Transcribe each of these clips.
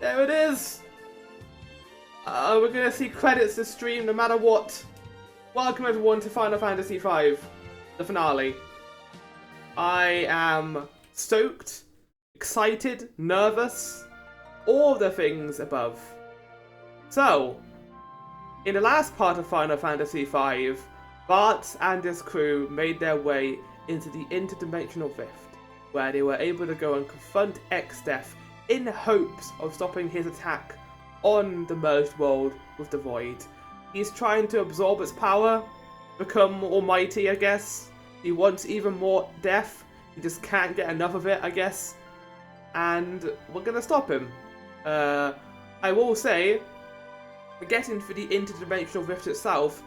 There it is! We're gonna see credits to stream no matter what. Welcome everyone to Final Fantasy V, the finale. I am stoked, excited, nervous, all the things above. So, in the last part of Final Fantasy V, Bartz and his crew made their way into the interdimensional rift, where they were able to go and confront Exdeath in hopes of stopping his attack on the merged world with the Void. He's trying to absorb its power, become almighty, I guess. He wants even more death. He just can't get enough of it, I guess. And we're gonna stop him. I will say, getting through the interdimensional rift itself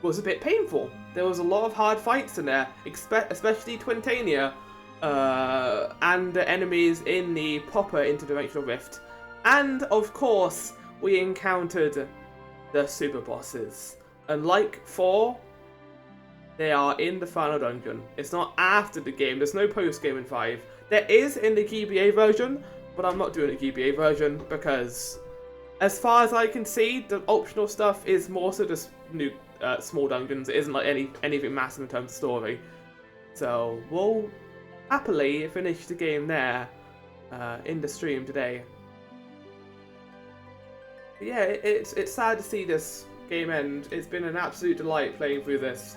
was a bit painful. There was a lot of hard fights in there, especially Twintania, and the enemies in the proper interdimensional rift. And, of course, we encountered the super bosses. Unlike 4, they are in the final dungeon. It's not after the game. There's no post-game in 5. There is in the GBA version, but I'm not doing a GBA version because, as far as I can see, the optional stuff is more so just new small dungeons. It isn't like anything massive in terms of story. So we'll happily finish the game there in the stream today. But yeah, it's sad to see this game end. It's been an absolute delight playing through this.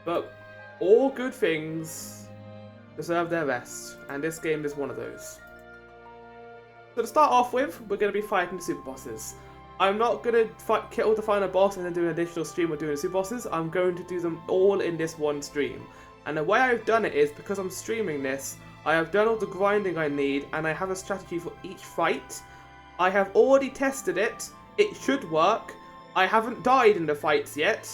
But all good things deserve their rest, and this game is one of those. So to start off with, we're going to be fighting the super bosses. I'm not going to kill the final boss and then do an additional stream of doing the super bosses. I'm going to do them all in this one stream. And the way I've done it is, because I'm streaming this, I have done all the grinding I need, and I have a strategy for each fight. I have already tested it. It should work. I haven't died in the fights yet,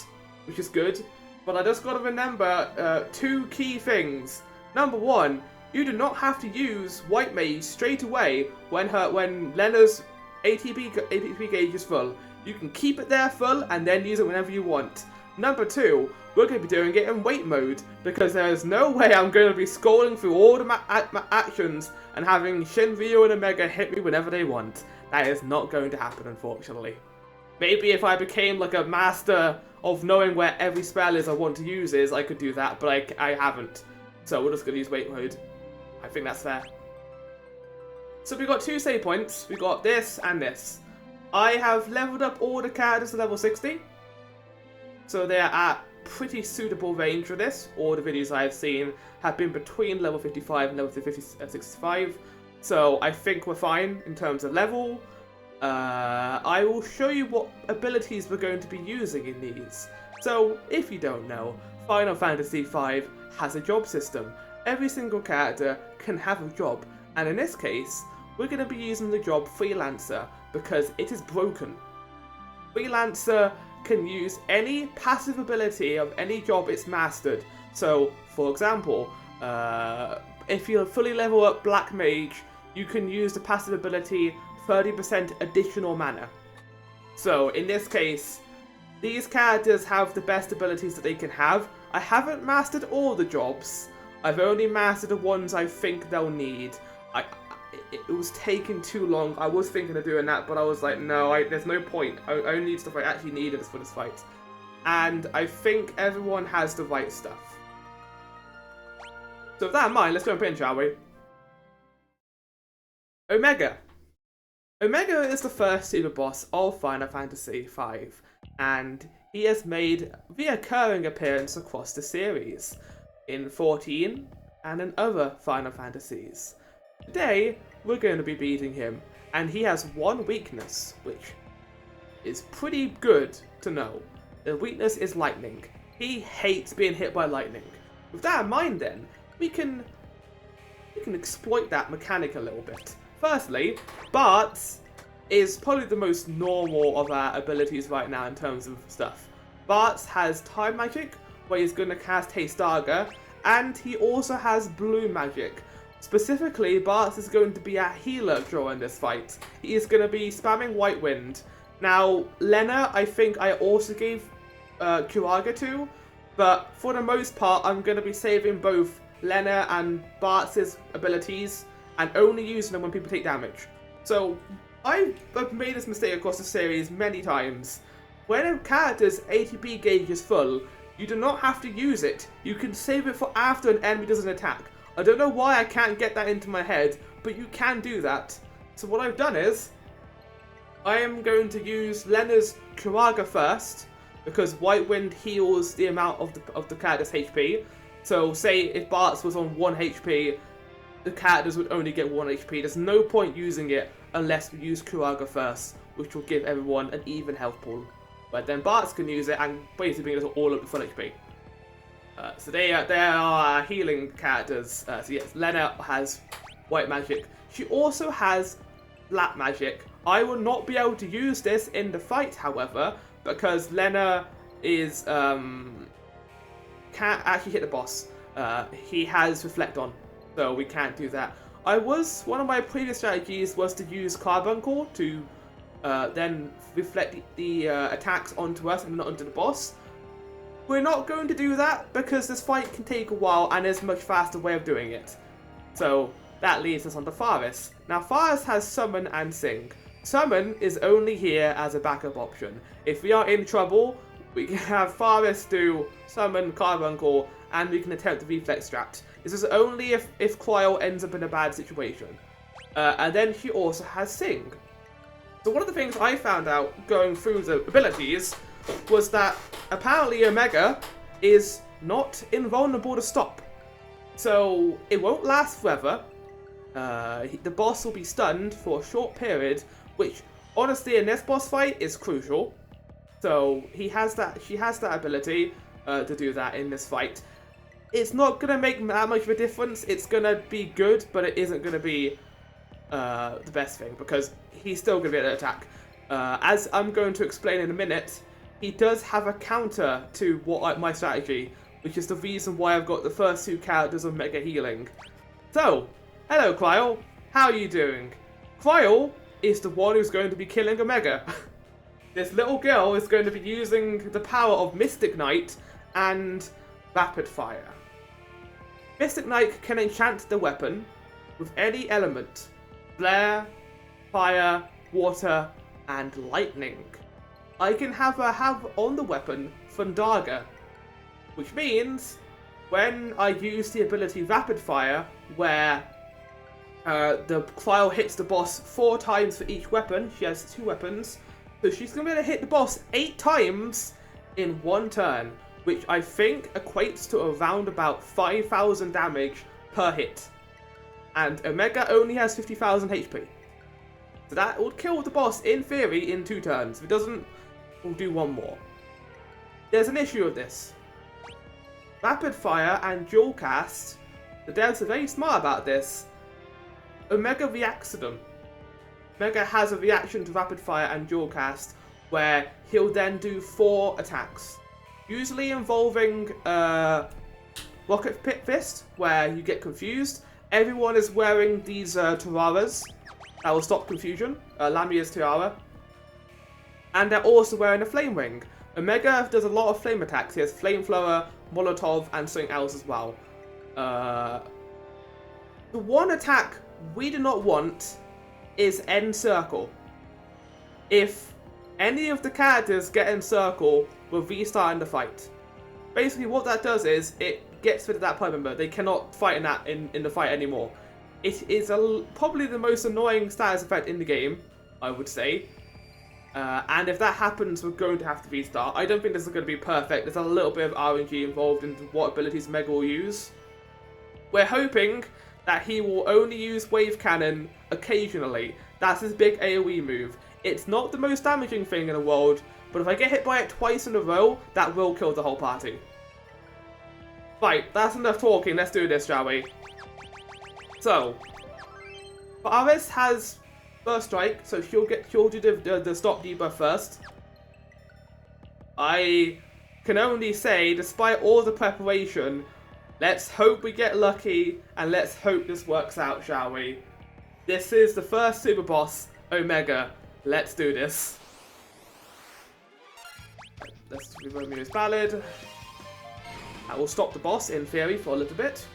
which is good. But I just got to remember 2 key things. Number 1, you do not have to use White Mage straight away when Lena's ATP gauge is full. You can keep it there full and then use it whenever you want. Number 2, we're going to be doing it in wait mode, because there is no way I'm going to be scrolling through all the actions and having Shinryu and Omega hit me whenever they want. That is not going to happen, unfortunately. Maybe if I became like a master of knowing where every spell is I want to use I could do that, but I haven't. So we're just going to use wait mode. I think that's fair. So we got 2 save points. We got this and this. I have leveled up all the characters to level 60. So they are at pretty suitable range for this. All the videos I have seen have been between level 55 and level 65. So I think we're fine in terms of level. I will show you what abilities we're going to be using in these. So, if you don't know, Final Fantasy V has a job system. Every single character can have a job, and in this case, we're going to be using the job Freelancer, because it is broken. Freelancer can use any passive ability of any job it's mastered. So, for example, if you fully level up Black Mage, you can use the passive ability 30% additional mana. So, in this case, these characters have the best abilities that they can have. I haven't mastered all the jobs. I've only mastered the ones I think they'll need. It was taking too long. I was thinking of doing that, but I was like, no, there's no point. I only need stuff I actually needed for this fight. And I think everyone has the right stuff. So with that in mind, let's go and put in, shall we? Omega. Omega is the first super boss of Final Fantasy V, and he has made reoccurring appearance across the series, in 14 and in other Final Fantasies. Today, we're going to be beating him, and he has one weakness, which is pretty good to know. The weakness is lightning. He hates being hit by lightning. With that in mind then, we can exploit that mechanic a little bit. Firstly, Bartz is probably the most normal of our abilities right now in terms of stuff. Bartz has Time Magic, where he's going to cast Haste Dagger, and he also has Blue Magic. Specifically, Bartz is going to be a healer during this fight. He is going to be spamming White Wind. Now, Lena, I think I also gave Kuraga to, but for the most part, I'm going to be saving both Lena and Bartz's abilities and only using them when people take damage. So, I've made this mistake across the series many times. When a character's ATP gauge is full, you do not have to use it. You can save it for after an enemy does an attack. I don't know why I can't get that into my head, but you can do that. So what I've done is, I am going to use Lena's Kuraga first, because White Wind heals the amount of the character's HP. So say if Bartz was on 1 HP, the characters would only get 1 HP. There's no point using it unless we use Kuraga first, which will give everyone an even health pool. But then Bartz can use it and basically bring us all up to full HP. So they are healing characters. So yes, Lena has white magic. She also has black magic. I will not be able to use this in the fight, however, because Lena is can't actually hit the boss. He has Reflect on, so we can't do that. One of my previous strategies was to use Carbuncle to then reflect the attacks onto us and not onto the boss. We're not going to do that because this fight can take a while and there's a much faster way of doing it. So that leads us on to Faris. Now Faris has Summon and Sing. Summon is only here as a backup option. If we are in trouble, we can have Faris do Summon, Carbuncle, and we can attempt the Reflex Strat. This is only if Cryo ends up in a bad situation. And then she also has Sing. So one of the things I found out going through the abilities was that apparently Omega is not invulnerable to stop. So it won't last forever. The boss will be stunned for a short period, which honestly in this boss fight is crucial. So she has that ability to do that in this fight. It's not going to make that much of a difference. It's going to be good, but it isn't going to be the best thing, because he's still going to be able to attack. As I'm going to explain in a minute, he does have a counter to my strategy, which is the reason why I've got the first 2 characters of Mega Healing. So, hello Cryo, how are you doing? Cryo is the one who's going to be killing Omega. This little girl is going to be using the power of Mystic Knight and Rapid Fire. Mystic Knight can enchant the weapon with any element: flare, fire, water, and lightning. I can have her have on the weapon Fundaga, which means when I use the ability Rapid Fire, where the Cryo hits the boss 4 times for each weapon, she has 2 weapons, so she's going to be able to hit the boss 8 times in 1 turn, which I think equates to around about 5,000 damage per hit. And Omega only has 50,000 HP. So that would kill the boss, in theory, in 2 turns. If it doesn't, we'll do 1 more. There's an issue with this. Rapid Fire and Dual Cast, the devs are very smart about this. Omega reacts to them. Omega has a reaction to Rapid Fire and Dual Cast, where he'll then do 4 attacks. Usually involving Rocket Fist, where you get confused. Everyone is wearing these tiaras that will stop confusion, Lamia's tiara. And they're also wearing a Flame Ring. Omega does a lot of flame attacks. He has Flamethrower, Molotov, and something else as well. The one attack we do not want is End Circle. If any of the characters get in circle, we're restarting the fight. Basically what that does is, it gets rid of that point member. They cannot fight in the fight anymore. It is probably the most annoying status effect in the game, I would say. And if that happens, we're going to have to restart. I don't think this is going to be perfect. There's a little bit of RNG involved in what abilities Mega will use. We're hoping that he will only use Wave Cannon occasionally. That's his big AoE move. It's not the most damaging thing in the world, but if I get hit by it twice in a row, that will kill the whole party. Right, that's enough talking. Let's do this, shall we? So, Faris has First Strike, so she'll do the stop debuff first. I can only say, despite all the preparation, let's hope we get lucky, and let's hope this works out, shall we? This is the first super boss, Omega. Let's do this. Let's remove Romeo's Ballad. That will stop the boss, in theory, for a little bit.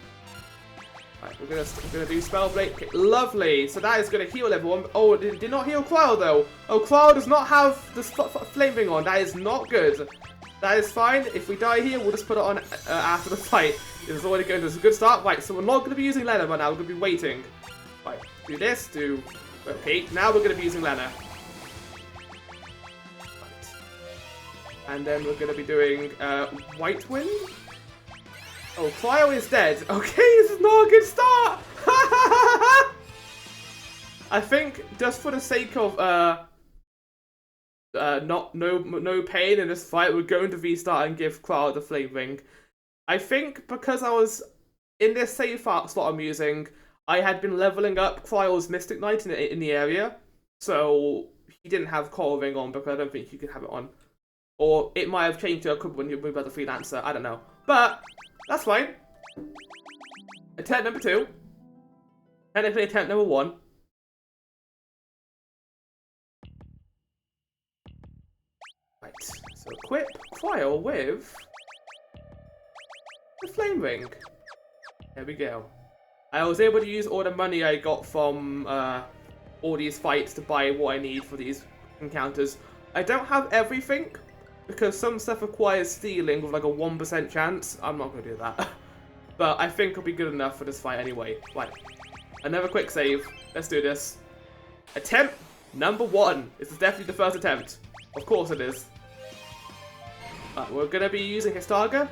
Right, we're gonna do Spell Blade. Okay, lovely. So that is gonna heal everyone. Oh, it did not heal Cryo though. Oh, Cryo does not have the flame ring on. That is not good. That is fine. If we die here, we'll just put it on after the fight. This is already going to a good start. Right, so we're not gonna be using Lena right now. We're gonna be waiting. Right, do this. Do okay. Now we're gonna be using Lena. Right, and then we're gonna be doing White Wind. Oh, Cryo is dead. Okay, this is not a good start. I think just for the sake of no pain in this fight, we're going to restart and give Cryo the flame ring. I think because I was in this save slot I'm using, I had been leveling up Cryo's Mystic Knight in the area, so he didn't have Coral Ring on because I don't think he could have it on. Or it might have changed to a couple when you move out the freelancer. I don't know, but. That's fine. Attempt number 2. Technically attempt number 1. Right, so equip Cryo with the flame ring. There we go. I was able to use all the money I got from all these fights to buy what I need for these encounters. I don't have everything, because some stuff requires stealing with like a 1% chance. I'm not going to do that. But I think it'll be good enough for this fight anyway. Right. Another quick save. Let's do this. Attempt number 1. This is definitely the first attempt. Of course it is. Right, we're going to be using Histaga.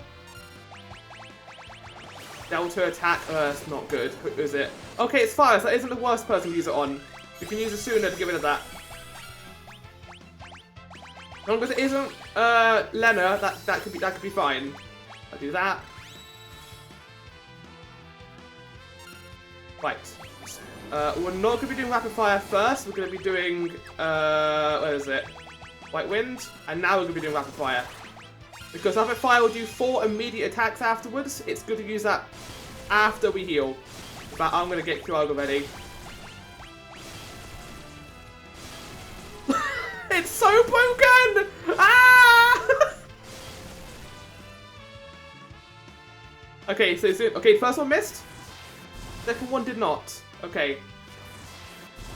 Delta attack. That's not good. Who is it? Okay, it's Fires. That isn't the worst person to use it on. You can use it sooner to get rid of that. As long as it isn't Lena, that could be fine. I'll do that. Right. We're not going to be doing Rapid Fire first. We're going to be doing where is it? White Wind, and now we're going to be doing Rapid Fire. Because Rapid Fire will do 4 immediate attacks afterwards. It's good to use that after we heal. In fact, I'm going to get Kyoga ready. It's so broken! Ah! Okay, so first one missed. Second one did not. Okay.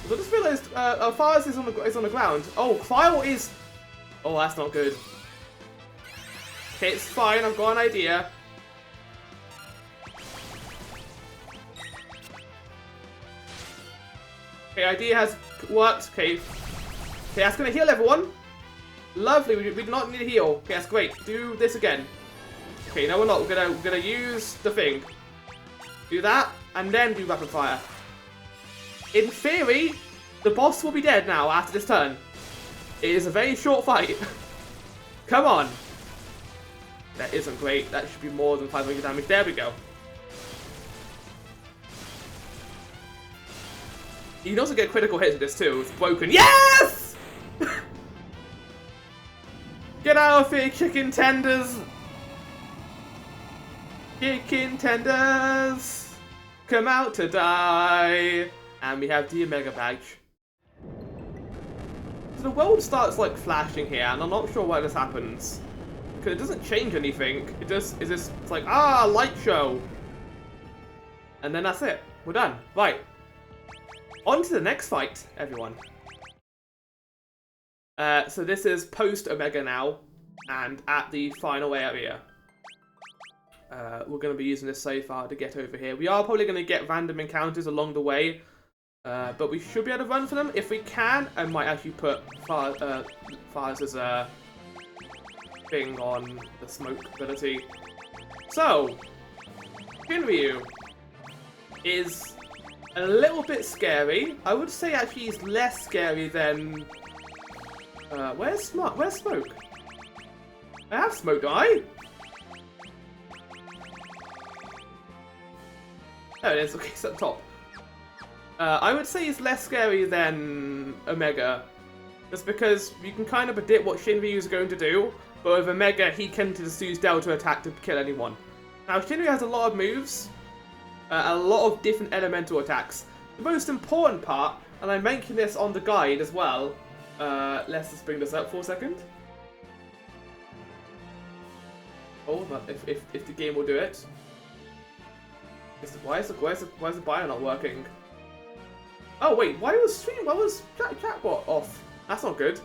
I just realised Fires is on the ground. Oh, File is. Oh, that's not good. Okay, it's fine. I've got an idea. Okay, idea has worked. Okay. Okay, that's gonna heal everyone. Lovely, we do not need to heal. Okay, that's great. Do this again. Okay, no, we're not. We're gonna use the thing. Do that, and then do Rapid Fire. In theory, the boss will be dead now after this turn. It is a very short fight. Come on. That isn't great. That should be more than 500 damage. There we go. You can also get critical hits with this too. It's broken. Yes! Get out of here, chicken tenders! Chicken tenders! Come out to die! And we have the Omega Badge. So the world starts like flashing here, and I'm not sure why this happens. Because it doesn't change anything. It just is this. It's like, ah, light show! And then that's it. We're done. Right. On to the next fight, everyone. So this is post-Omega now, and at the final area. We're going to be using this so far to get over here. We are probably going to get random encounters along the way, but we should be able to run for them. If we can, I might actually put Fires as a thing on the smoke ability. So, Shinryu is a little bit scary. I would say actually he's less scary than... where's Smoke? I have Smoke, don't I? There it is. Okay, it's at the top. I would say he's less scary than Omega. Just because you can kind of predict what Shinryu is going to do, but with Omega, he can just use Delta attack to kill anyone. Now, Shinryu has a lot of moves, a lot of different elemental attacks. The most important part, and I mentioned this on the guide as well, let's just bring this up for a second. Oh, if the game will do it. Why is the bio not working? Oh wait, why was chatbot off? That's not good.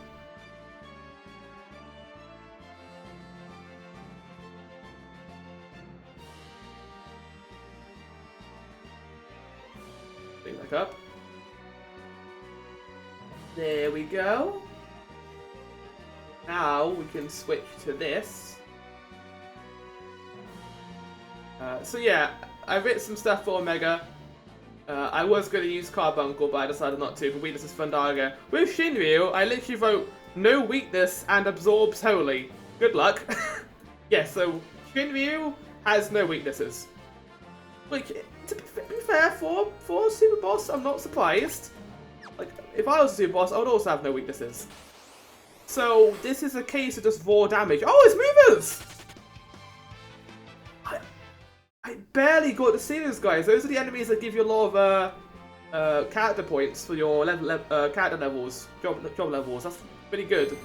Bring back up. There we go. Now we can switch to this. So yeah, I writ some stuff for Omega. I was going to use Carbuncle, but I decided not to, for weakness is Fundaga. With Shinryu, I literally wrote no weakness and absorbs wholly. Good luck. Yeah, so Shinryu has no weaknesses. Like, to be fair, for a super boss, I'm not surprised. Like, if I was a super boss, I would also have no weaknesses. So, this is a case of just raw damage. Oh, it's movers! I barely got to see those guys. Those are the enemies that give you a lot of character points for your character levels, job levels. That's pretty good.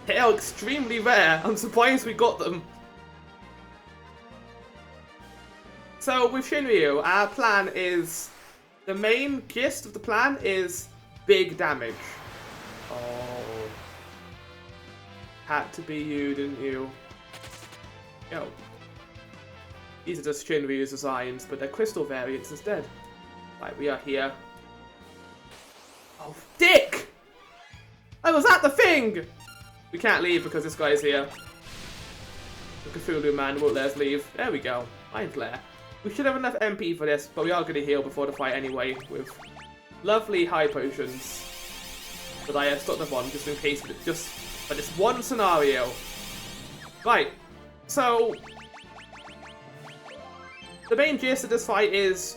They are extremely rare. I'm surprised we got them. So with Shinryu, our plan is, the main gist of the plan is big damage. Oh, had to be you, didn't you? Yo. These are just Shinryu's designs, but they're crystal variants instead. Right, we are here. Oh, dick! I was at the thing! We can't leave because this guy's here. The Cthulhu man won't let us leave. There we go. Mind Flare. We should have enough MP for this, but we are going to heal before the fight anyway, with lovely high potions that I stocked up on, just in case, just for this one scenario. Right, so the main gist of this fight is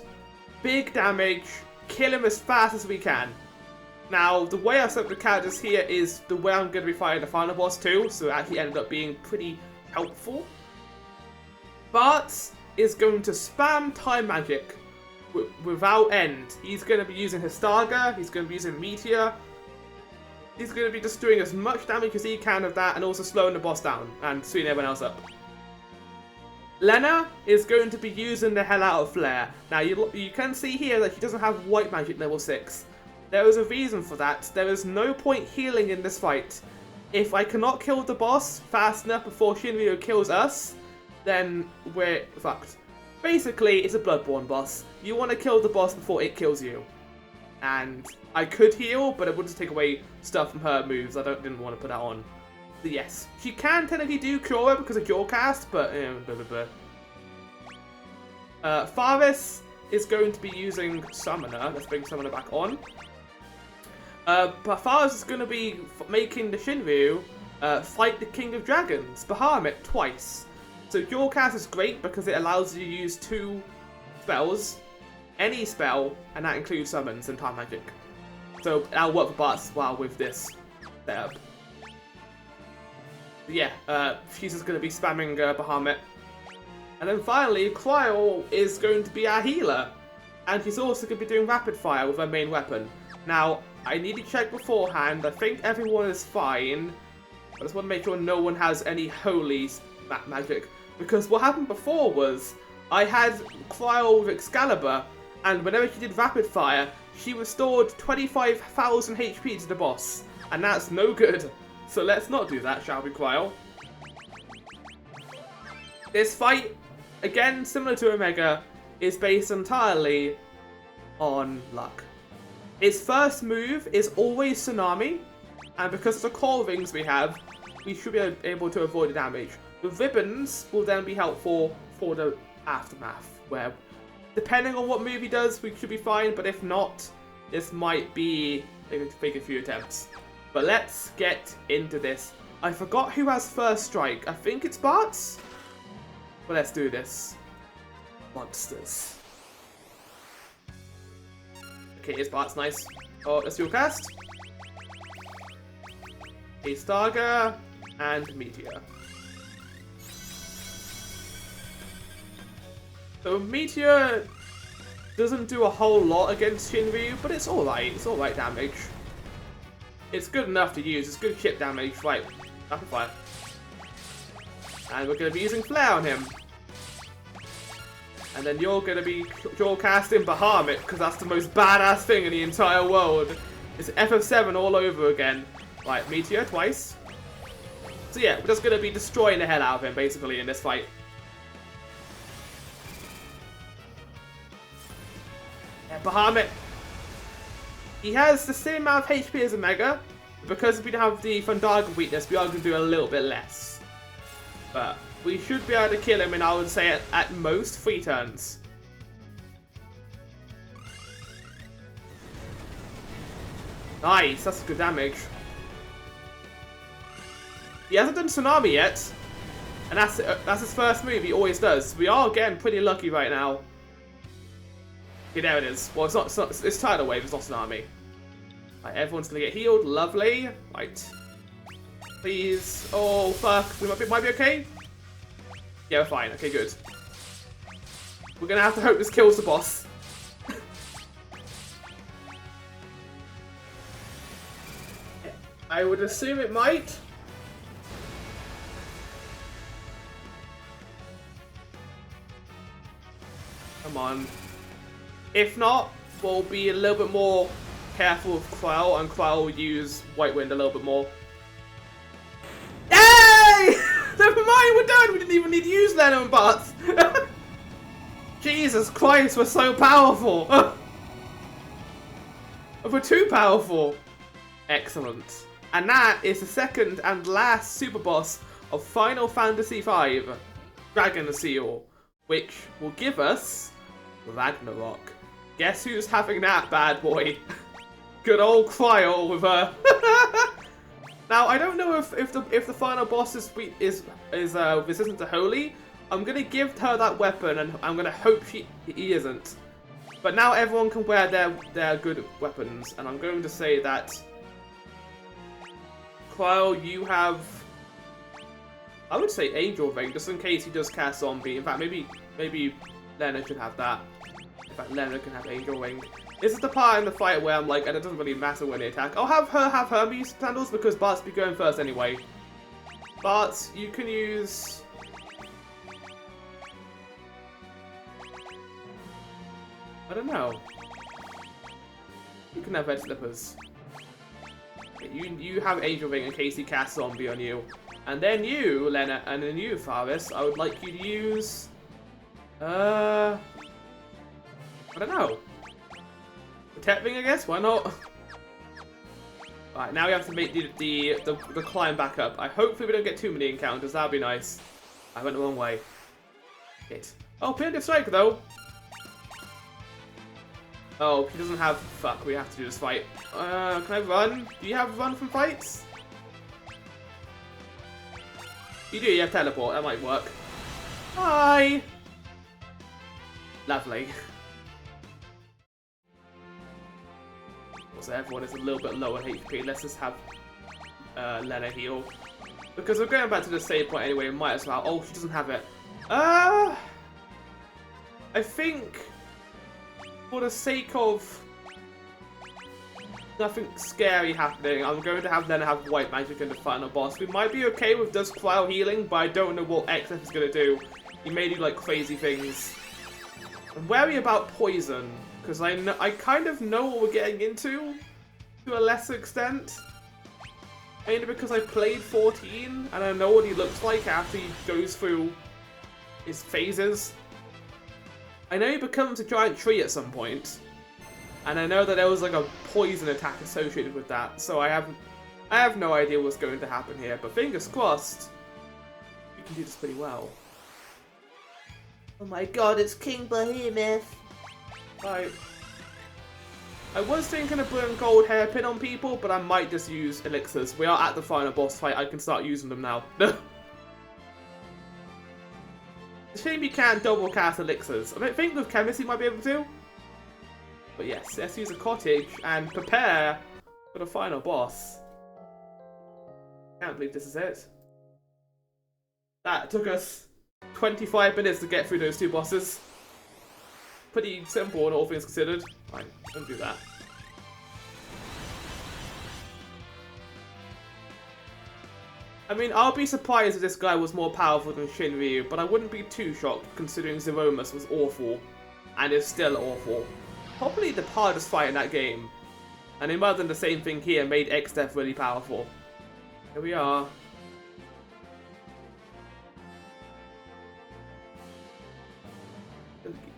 big damage, kill him as fast as we can. Now, the way I set up the characters here is the way I'm going to be fighting the final boss too, so it actually ended up being pretty helpful. Bartz is going to spam time magic without end. He's going to be using his Starga, he's going to be using Meteor. He's going to be just doing as much damage as he can of that and also slowing the boss down and speeding everyone else up. Lena is going to be using the hell out of Flare. Now, you can see here that she doesn't have white magic level 6. There is a reason for that. There is no point healing in this fight. If I cannot kill the boss fast enough before Shinryu kills us, then we're fucked. Basically, it's a Bloodborne boss. You want to kill the boss before it kills you. And I could heal, but it would just take away stuff from her moves. I didn't want to put that on. But yes, she can technically do Cura because of Jaw Cast, but blah blah blah. Faris is going to be using Summoner. Let's bring Summoner back on. But Faris is going to be making the Shinryu fight the King of Dragons, Bahamut, twice. So Jaw Cast is great because it allows you to use 2 spells, any spell, and that includes summons and time magic. So that'll work for Bartz as well with this setup. Yeah, she's just going to be spamming Bahamut. And then finally, Cryo is going to be our healer. And she's also going to be doing rapid fire with her main weapon. Now, I need to check beforehand. I think everyone is fine. I just want to make sure no one has any holy magic. Because what happened before was, I had Cryo with Excalibur, and whenever she did rapid fire, she restored 25,000 HP to the boss. And that's no good. So let's not do that, shall we, Cryo? This fight, again, similar to Omega, is based entirely on luck. Its first move is always Tsunami, and because of the core rings we have, we should be able to avoid the damage. The ribbons will then be helpful for the aftermath, where, depending on what move he does, we should be fine, but if not, this might be take a few attempts. But let's get into this. I forgot who has first strike. I think it's Bartz? But let's do this. Monsters. Okay, it's Bartz, nice. Oh, let's do a cast. A Starga and Meteor. So Meteor doesn't do a whole lot against Shinryu, but it's alright. It's alright damage. It's good enough to use. It's good chip damage. Right, rapid fire. And we're going to be using Flare on him. And then you're going to be dual casting Bahamut, because that's the most badass thing in the entire world. It's FF7 all over again. Right, Meteor twice. So yeah, we're just going to be destroying the hell out of him, basically, in this fight. Yeah, Bahamut. He has the same amount of HP as a Mega. Because we don't have the Thundaga weakness, we are going to do a little bit less. But we should be able to kill him in, I would say, at most 3 turns. Nice, that's good damage. He hasn't done Tsunami yet. And that's his first move, he always does. We are getting pretty lucky right now. Okay, there it is. Well, it's Tidal Wave, it's not Tsunami. Right, everyone's gonna get healed, lovely. Right. Please. Oh, fuck. We might be okay? Yeah, we're fine. Okay, good. We're gonna have to hope this kills the boss. I would assume it might. Come on. If not, we'll be a little bit more careful with Quell, and Quell will use White Wind a little bit more. Yay! Never mind, we're done! We didn't even need to use Lena and Bartz. Jesus Christ, we're so powerful! We're too powerful. Excellent. And that is the second and last super boss of Final Fantasy V, Dragon Seal, which will give us Ragnarok. Guess who's having that bad boy? Good old Cryo with her. Now I don't know if the final boss is resistant to Holy. I'm gonna give her that weapon, and I'm gonna hope he isn't. But now everyone can wear their good weapons, and I'm going to say that Cryo, you have, I would say Angel Ring, just in case he does cast Zombie. In fact, maybe Lena should have that. In fact, Lena can have Angel Ring. This is the part in the fight where I'm like, and it doesn't really matter when they attack. I'll have her have Hermes sandals because Bartz will be going first anyway. Bartz, you can use... I don't know. You can have Red Slippers. You have Angel Ring in case he casts Zombie on you. And then you, Lena, and then you, Faris, I would like you to use... I don't know. Protect Ring, I guess? Why not? Alright, now we have to make the climb back up. Hopefully we don't get too many encounters. That'd be nice. I went the wrong way. Hit. Oh, Preemptive Strike, though. Oh, he doesn't have... Fuck, we have to do this fight. Can I run? Do you have run from fights? You do, you have teleport. That might work. Hi! Lovely. So everyone is a little bit lower HP. Let's just have Lena heal. Because we're going back to the save point anyway, we might as well. Oh, she doesn't have it. I think for the sake of nothing scary happening, I'm going to have Lena have white magic in the final boss. We might be okay with just cryo healing, but I don't know what XF is going to do. He may do like crazy things. I'm wary about poison, because I kind of know what we're getting into, to a lesser extent. Mainly because I played 14, and I know what he looks like after he goes through his phases. I know he becomes a giant tree at some point, and I know that there was like a poison attack associated with that, so I have no idea what's going to happen here, but fingers crossed, we can do this pretty well. Oh my god, it's King Behemoth! Right. I was thinking of putting gold hairpin on people, but I might just use elixirs. We are at the final boss fight, I can start using them now. It's a shame you can't double cast elixirs. I think with Chemist you might be able to. But yes, let's use a cottage and prepare for the final boss. Can't believe this is it. That took us 25 minutes to get through those two bosses. Pretty simple in all things considered. Fine, don't do that. I mean, I'll be surprised if this guy was more powerful than Shinryu, but I wouldn't be too shocked considering Zeromus was awful, and is still awful. Probably the hardest fight in that game. And in rather than the same thing here, made X-Death really powerful. Here we are.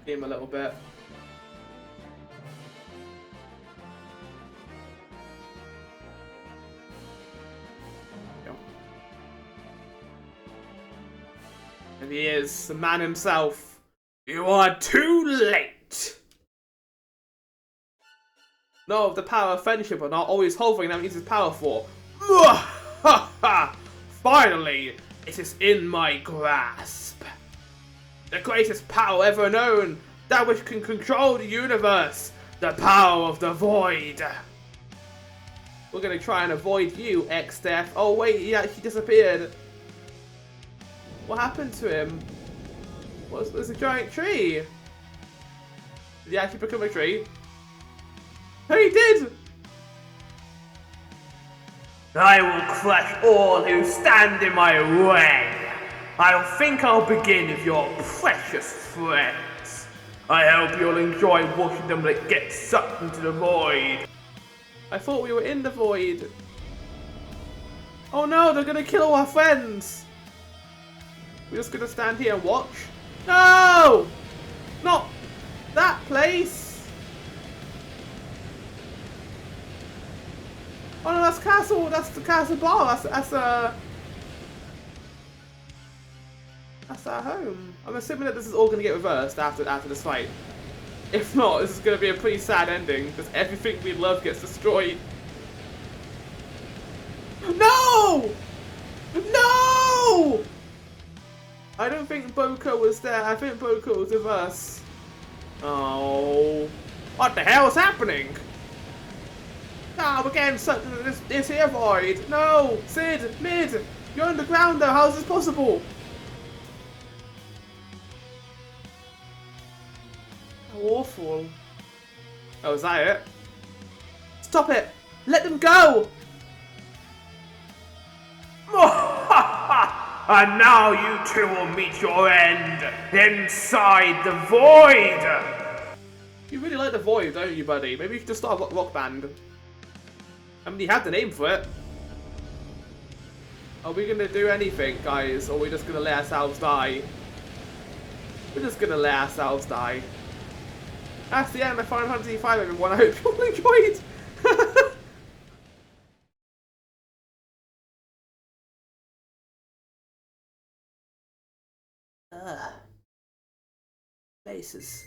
Game a little bit. And he is the man himself. You are too late. No, the power of friendship are not always hovering. That means it's powerful. Finally, it is in my grasp. The greatest power ever known, that which can control the universe, the power of the void. We're gonna try and avoid you, X-Death. Oh wait, he actually disappeared. What happened to him? Was a giant tree? Did he actually become a tree? Oh, he did! I will crush all who stand in my way. I think I'll begin with your precious friends. I hope you'll enjoy watching them get sucked into the void. I thought we were in the void. Oh no, they're gonna kill all our friends. We're just gonna stand here and watch? No! Not that place! Oh no, that's castle. That's the castle bar. That's our home. I'm assuming that this is all gonna get reversed after this fight. If not, this is gonna be a pretty sad ending because everything we love gets destroyed. No! No! I don't think Boko was there. I think Boko was with us. Oh. What the hell is happening? Ah, we're getting sucked into this here void. No! Sid! Mid! You're underground though. How is this possible? How awful. Oh, is that it? Stop it! Let them go! And now you two will meet your end inside the void! You really like the void, don't you, buddy? Maybe you should just start a rock band. I mean, you have the name for it. Are we gonna do anything, guys? Or are we just gonna let ourselves die? We're just gonna let ourselves die. That's the end of Final Fantasy XIII, everyone. I hope you all enjoyed. Places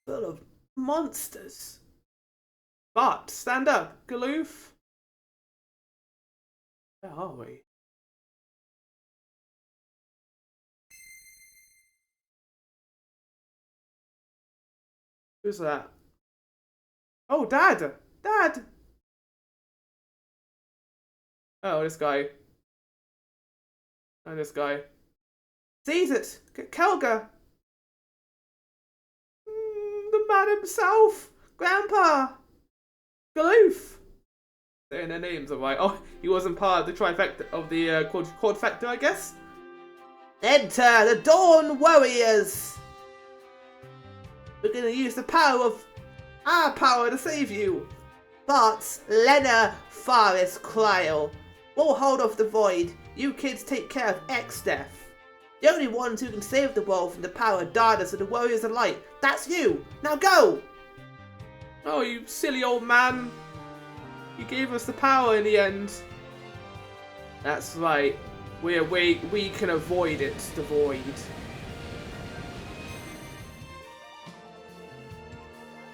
full of monsters. But stand up, Galoof. Where are we? Who's that? Oh, Dad! Dad! Oh, this guy. Oh, this guy. Seize it! Kelga! The man himself! Grandpa! Galoof! Saying their names alright. Oh, he wasn't part of the trifecta of the quadfecta, I guess? Enter the Dawn Warriors! We're gonna use the power of our power to save you! Bartz, Lena, Faris, Cryo. We'll hold off the void. You kids take care of X-Death. The only ones who can save the world from the power of darkness are the Warriors of Light. That's you! Now go! Oh, you silly old man. You gave us the power in the end. That's right. We can avoid it, the void.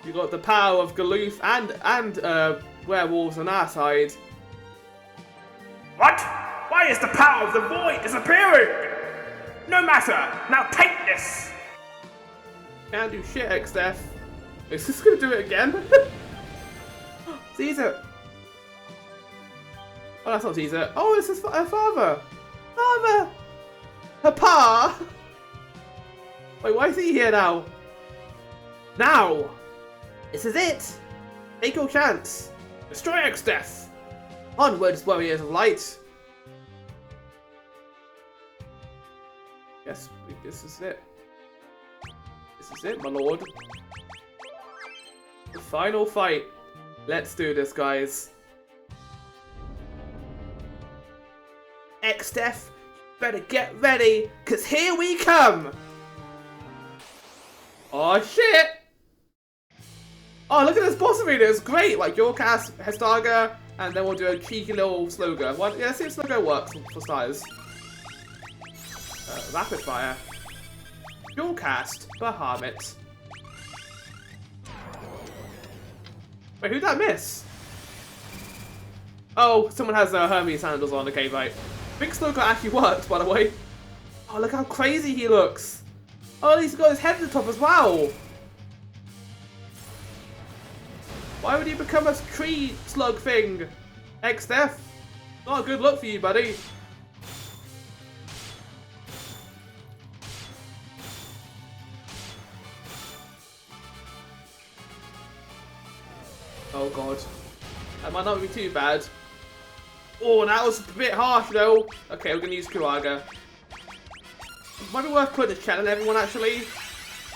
You got the power of Galoof and werewolves on our side. What? Why is the power of the void disappearing? No matter! Now take this! Can't do shit, X-Death. Is this gonna do it again? Caesar! Oh, that's not Caesar. Oh, this is her father! Father! Her pa! Wait, why is he here now? Now! This is it! Take your chance! Destroy X-Death! Onwards, Warriors of Light! This is it. This is it, my lord. The final fight. Let's do this, guys. X-Def, better get ready, cause here we come! Oh shit! Oh, look at this boss arena, it's great! Like, your cast, Hestaga, and then we'll do a cheeky little Slugger. Well, yeah, let's see if Slugger works for starters. Rapid fire. Your cast, Bahamut. Wait, who'd that miss? Oh, someone has Hermes sandals on. Okay, right. Big Slugger actually worked, by the way. Oh, look how crazy he looks. Oh, he's got his head at the top as well. Why would you become a tree slug thing? X-Def. Not a good look for you, buddy. Oh god. That might not be too bad. Oh, that was a bit harsh though. Okay, we're gonna use Kuraga. Might be worth putting a challenge on everyone actually.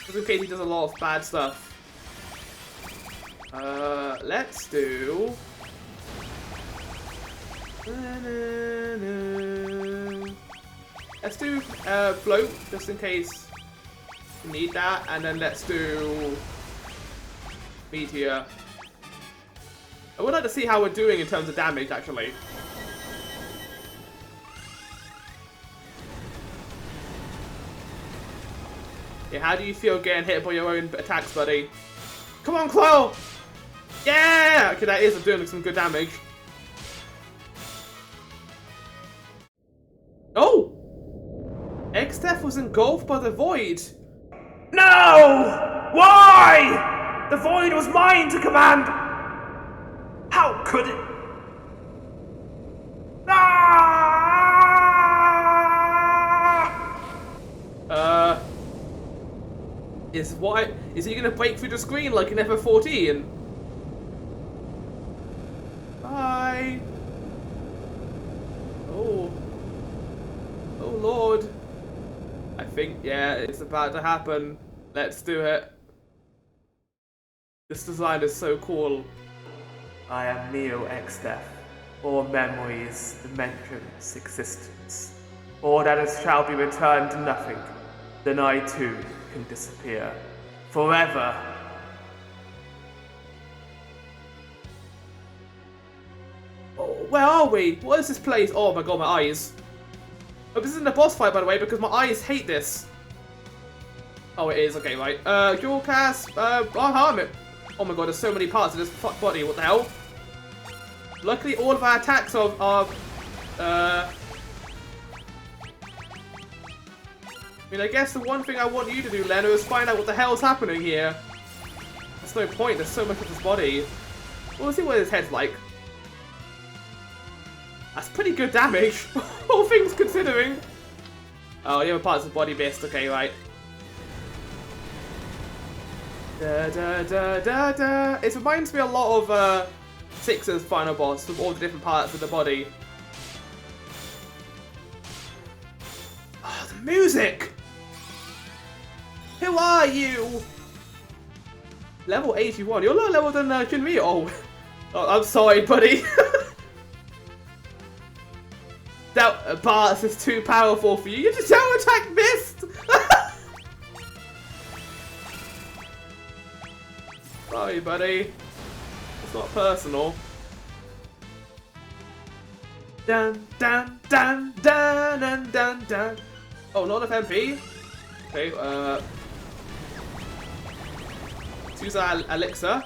Just in case he does a lot of bad stuff. Let's do... Let's do float, just in case we need that. And then let's do meteor. I would like to see how we're doing in terms of damage, actually. Yeah, how do you feel getting hit by your own attacks, buddy? Come on, Claw! Yeah! Okay, that is doing some good damage. Oh! X-Def was engulfed by the void. No! Why? The void was mine to command. How could it? Ah! Is he gonna break through the screen like in FF14? Bye. Oh. Oh lord. I think, yeah, it's about to happen. Let's do it. This design is so cool. I am Neo X-Def. All memories, dimensions, existence. All that is shall be returned to nothing. Then I too can disappear. Forever. Oh, where are we? What is this place? Oh my god, my eyes. Oh, this isn't a boss fight, by the way, because my eyes hate this. Oh, it is. Okay, right. Dual cast. I'll harm it. Oh my god, there's so many parts of this fuck body. What the hell? Luckily, all of our attacks are I mean, I guess the one thing I want you to do, Leno, is find out what the hell's happening here. There's no point. There's so much of his body. Well, let's see what his head's like. That's pretty good damage, all things considering. Oh, the other parts of his body missed. Okay, right. Da, da, da, da, da. It reminds me a lot of Six's final boss with all the different parts of the body. Oh, the music! Who are you? Level 81. You're lower level than Jinmi. Oh, I'm sorry, buddy. That Bartz is too powerful for you. You just don't attack missed. Sorry, buddy. It's not personal. Dun dun dun dun dun dun dun. Oh, not enough MP. Okay. Let's use our elixir.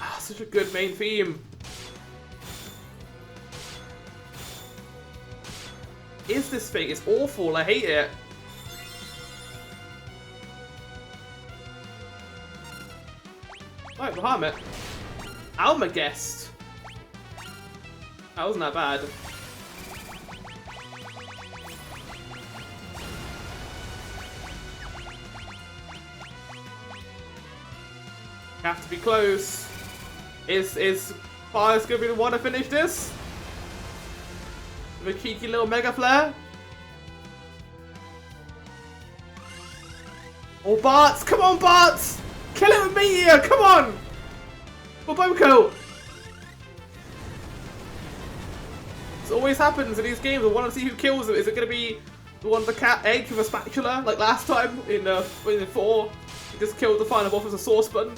Ah, such a good main theme. Is this thing? It's awful. I hate it. Right, Bahamut. Almagest. That wasn't that bad. Have to be close. Is Fire's gonna be the one to finish this. With a cheeky little mega flare. Oh, Bartz! Come on, Bartz! Kill it with me here! Come on! For Boko! This always happens in these games. I want to see who kills him. Is it going to be the one with the cat egg with a spatula, like last time in 4? He just killed the final boss with a saucepan.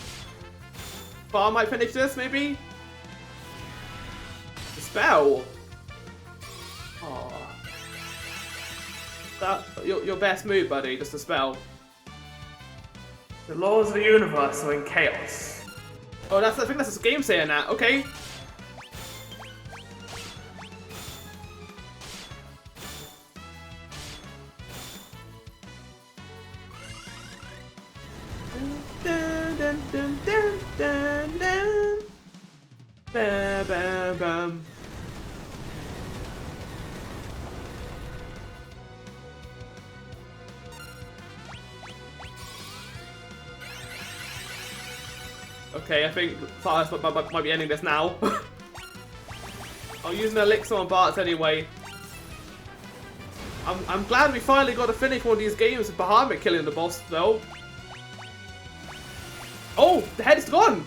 But I might finish this, maybe? The spell! Oh. That, your best move, buddy, just a spell. The laws of the universe are in chaos. Oh, I think that's a game saying that. Okay. Dun, dun, dun, dun, dun, dun. Bam, bam, bam. Okay, I think Bartz might be ending this now. I'll use an elixir on Bartz anyway. I'm glad we finally got to finish one of these games with Bahamut killing the boss though. Oh, the head is gone!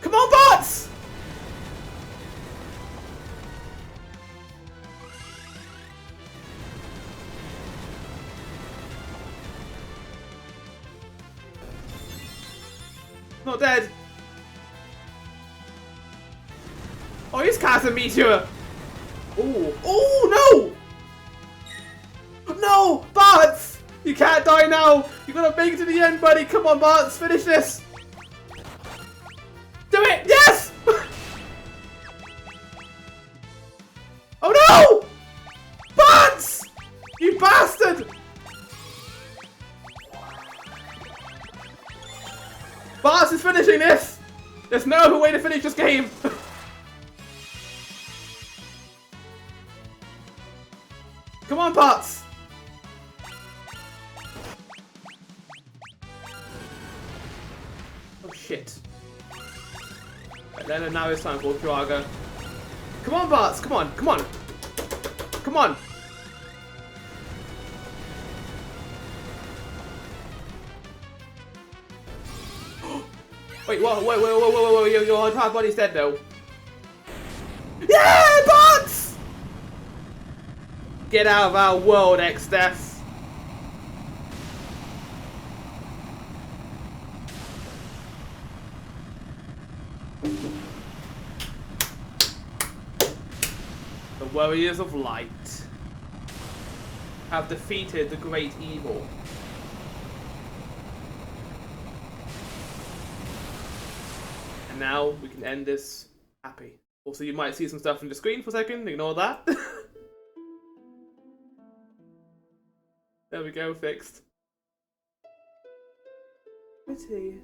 Come on, Bartz! Not dead. Oh, he's cast a meteor. Oh, oh no! No, Bartz! You can't die now. You gotta make it to the end, buddy. Come on, Bartz, finish this. Do it! Yes! Oh no! Bartz! You bastard! Bartz is finishing this! There's no other way to finish this game! Come on, Bartz! Oh shit. Right, then now it's time for Draga. Come on, Bartz! Come on! Come on! Come on! Wait, whoa, your entire body's dead though. Yeah, Bartz! Get out of our world, X-Death. The warriors of light have defeated the great evil. Now we can end this happy. Also, you might see some stuff on the screen for a second. Ignore that. There we go, fixed. Pretty.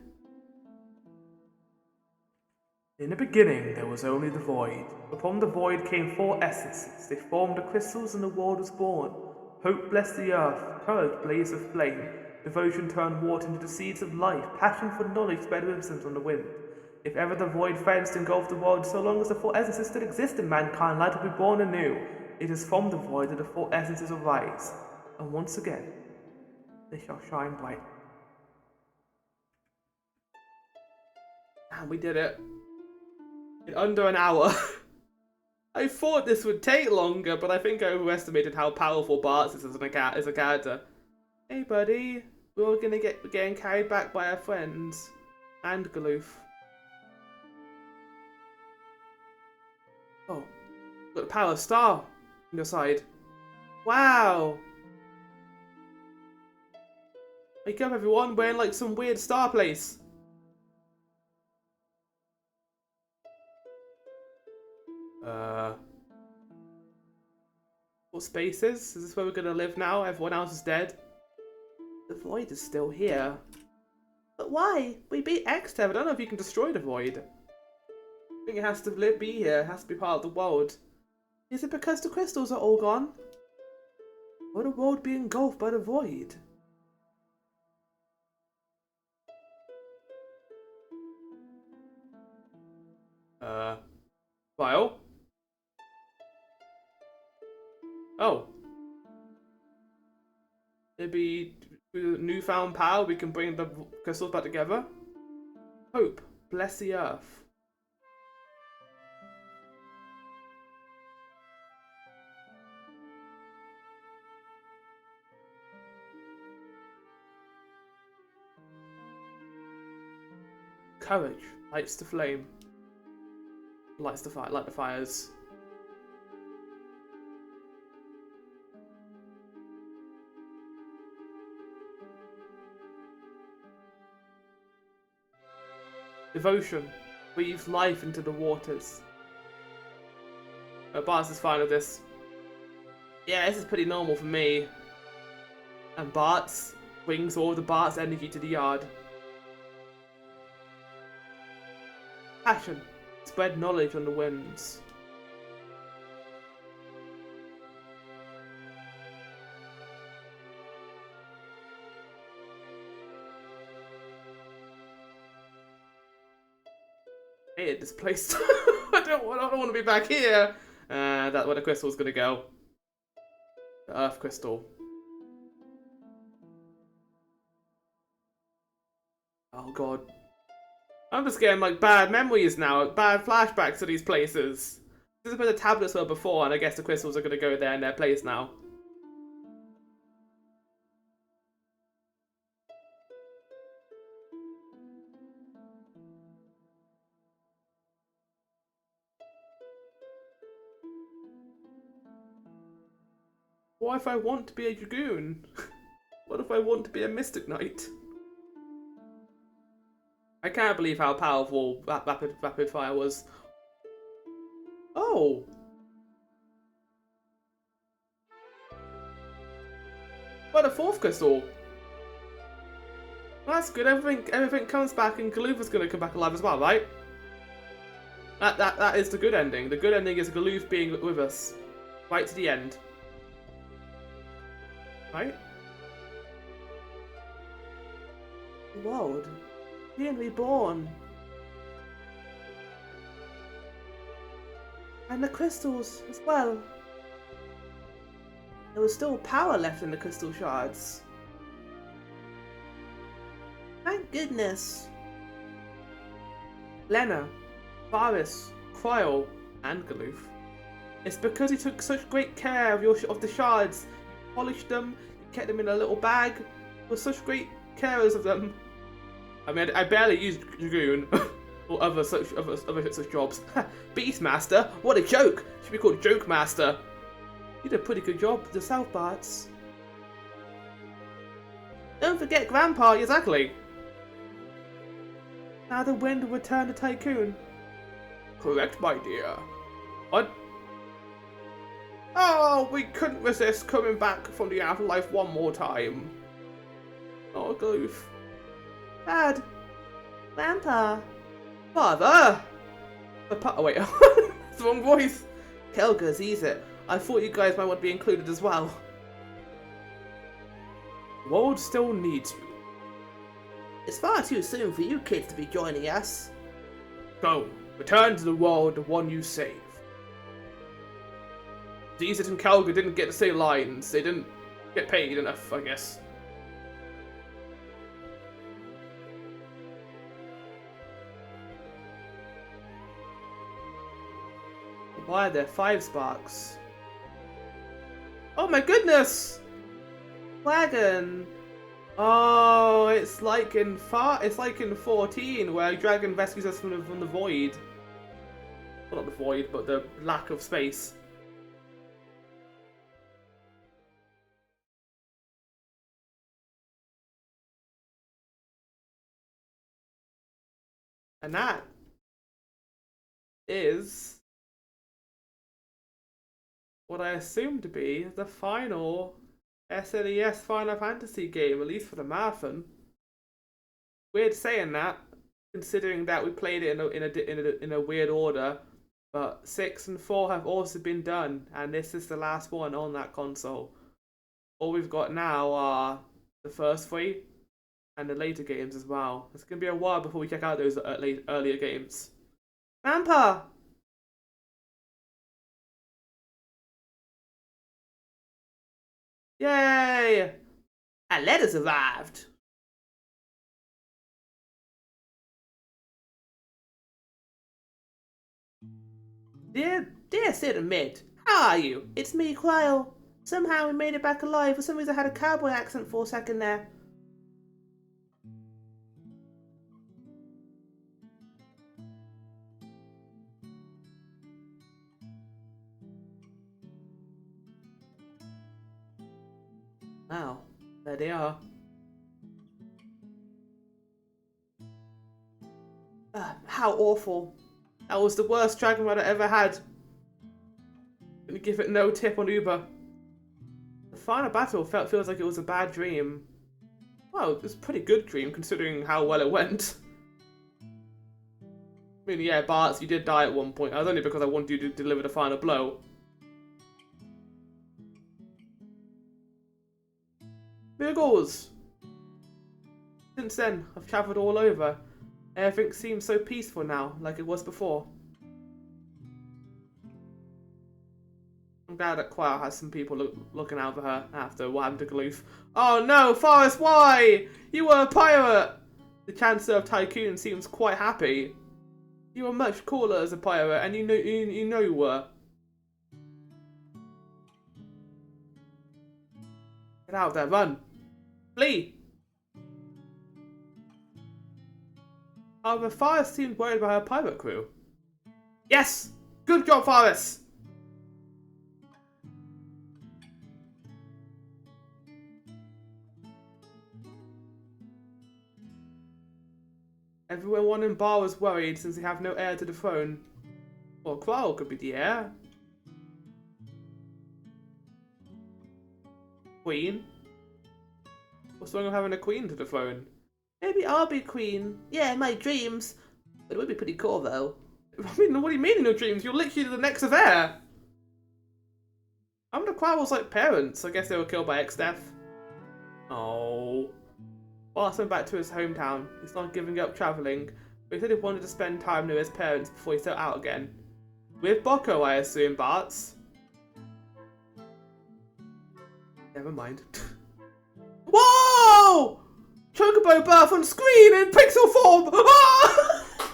In the beginning, there was only the void. Upon the void came 4 essences. They formed the crystals and the world was born. Hope blessed the earth. Courage blazed with flame. Devotion turned water into the seeds of life. Passion for knowledge spread wisdom on the wind. If ever the void fenced engulfed the world, so long as the 4 essences still exist in mankind, light will be born anew. It is from the void that the 4 essences arise, and once again, they shall shine bright. And we did it. In under an hour. I thought this would take longer, but I think I overestimated how powerful Bartz is as a character. Hey buddy, we're all getting carried back by our friends. And Galoof. Oh, got the power star on your side. Wow! Wake up everyone, we're in like some weird star place. What spaces? Is this where we're gonna live now? Everyone else is dead. The void is still here. But why? We beat X-Dev. I don't know if you can destroy the void. I think it has to be here. It has to be part of the world. Is it because the crystals are all gone? Would a world be engulfed by the void? File? Oh. Maybe with newfound power we can bring the crystals back together? Hope, bless the earth. Courage lights the flame. Lights the fire, light the fires. Devotion breathes life into the waters. Bartz is fine with this. Yeah, this is pretty normal for me. And Bartz brings all the Bartz energy to the yard. Passion, spread knowledge on the winds. I hated this place. I don't want to be back here. That's where the crystal's gonna go. The Earth crystal. Oh god. I'm just getting like bad memories now, bad flashbacks to these places. This is where the tablets were before, and I guess the crystals are gonna go there in their place now. What if I want to be a dragoon? What if I want to be a mystic knight? I can't believe how powerful that rapid fire was. Oh! What a fourth crystal! That's good. Everything comes back, and Galufa's gonna come back alive as well, right? That is the good ending. The good ending is Galuf being with us, right to the end. Right? The world being reborn. And the crystals as well. There was still power left in the crystal shards. Thank goodness. Lena, Varys, Cryle, and Galuf. It's because he took such great care of the shards. You polished them, you kept them in a little bag. You were such great carers of them. I mean, I barely used Dragoon or other such jobs. Beastmaster? What a joke! Should be called Joke Master. You did a pretty good job yourself, Bartz. Don't forget Grandpa, exactly. Now the wind will return to Tycoon. Correct, my dear. What? Oh, we couldn't resist coming back from the afterlife one more time. Oh, Galuf. Dad. Grandpa. Father. Oh wait, it's the wrong voice. Kelga, ease it. I thought you guys might want to be included as well. The world still needs you. It's far too soon for you kids to be joining us. Go, return to the world, the one you saved. Deezit and Kelga didn't get to say lines. They didn't get paid enough, I guess. Why are there 5 sparks? Oh my goodness! Wagon! Oh, it's like in 14 where Dragon rescues us from the void. Well, not the void, but the lack of space. And that is what I assume to be the final SNES Final Fantasy game, at least for the marathon. Weird saying that, considering that we played it in a weird order. But 6 and 4 have also been done, and this is the last one on that console. all we've got now are the first three and the later games as well. It's gonna be a while before we check out those earlier games. Grandpa! Yay! A letter's arrived! Dear Sid and Mid, how are you? It's me, Cryle. Somehow we made it back alive. For some reason I had a cowboy accent for a second there. Wow, there they are. How awful. That was the worst dragon ride I ever had. Gonna give it no tip on Uber. The final battle feels like it was a bad dream. Well, it was a pretty good dream considering how well it went. I mean, yeah, Bartz, you did die at one point. That was only because I wanted you to deliver the final blow. Miracles! Since then, I've travelled all over. Everything seems so peaceful now, like it was before. I'm glad that Quail has some people looking out for her after what happened to Galoof. Oh no, Forrest, why? You were a pirate! The Chancellor of Tycoon seems quite happy. You were much cooler as a pirate, and you know you were. Get out of there, run! Flee! However, Forrest seemed worried about her pirate crew. Yes! Good job, Forrest! Everyone in Bar was worried since they have no heir to the throne. Well, Qual could be the heir. Queen? What's wrong with having a queen to the throne? Maybe I'll be queen. Yeah, in my dreams. But it would be pretty cool, though. I mean, what do you mean in your dreams? You're literally the next of heir. I wonder if Qual's like parents. I guess they were killed by ex-death. Oh. Bartz went back to his hometown. He's not giving up travelling, but he said he wanted to spend time near his parents before he set out again. With Boko, I assume, Bartz. Never mind. Whoa! Chocobo birth on screen in pixel form! Ah!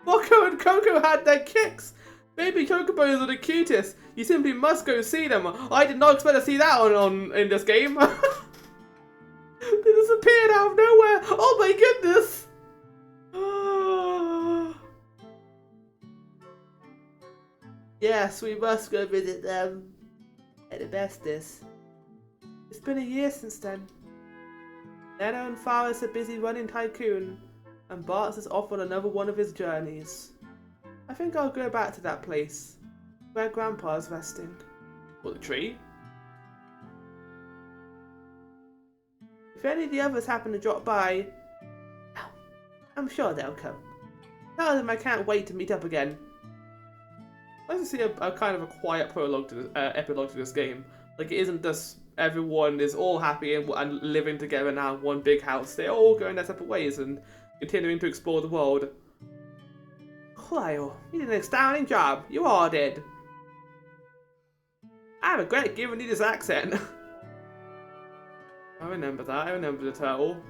Boko and Coco had their kicks. Baby chocobos are the cutest. You simply must go see them. I did not expect to see that in this game. They disappeared out of nowhere. Oh my goodness. Yes, we must go visit them. At the bestest. It's been a year since then. Leno and Faris are busy running Tycoon, and Bartz is off on another one of his journeys. I think I'll go back to that place, where Grandpa's resting. What, the tree? If any of the others happen to drop by, I'm sure they'll come. Tell them I can't wait to meet up again. I'd like to see a kind of a quiet prologue to this, epilogue to this game. Like, it isn't just everyone is all happy and living together now in one big house. They're all going their separate ways and continuing to explore the world. Kyle, you did an astounding job. You all did. I regret giving you this accent. I remember that. I remember the turtle.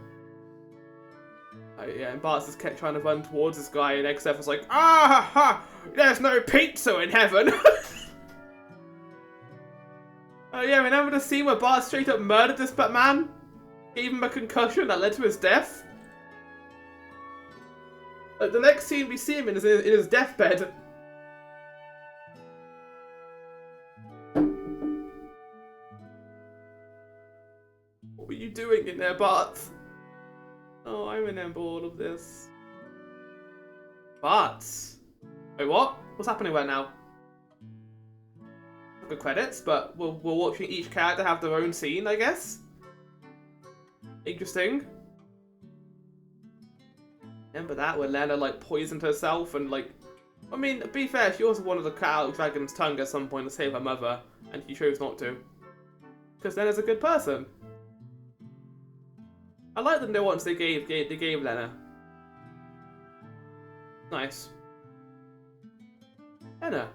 Yeah, and Bartz just kept trying to run towards this guy, and XF was like, "Ah ha! There's no pizza in heaven." Oh yeah, remember the scene where Bartz straight up murdered this man? Gave him a concussion that led to his death? Like, the next scene we see him in is in his deathbed. What were you doing in there, Bartz? Oh, I remember all of this. Bartz? Wait, what? What's happening right now? Good credits, but we're watching each character have their own scene, I guess. Interesting. Remember that, where Lena, like, poisoned herself and, like... I mean, to be fair, she also wanted to cut out Dragon's tongue at some point to save her mother, and she chose not to. Because Lena's a good person. I like the nuance they gave Lena. Nice. Lena.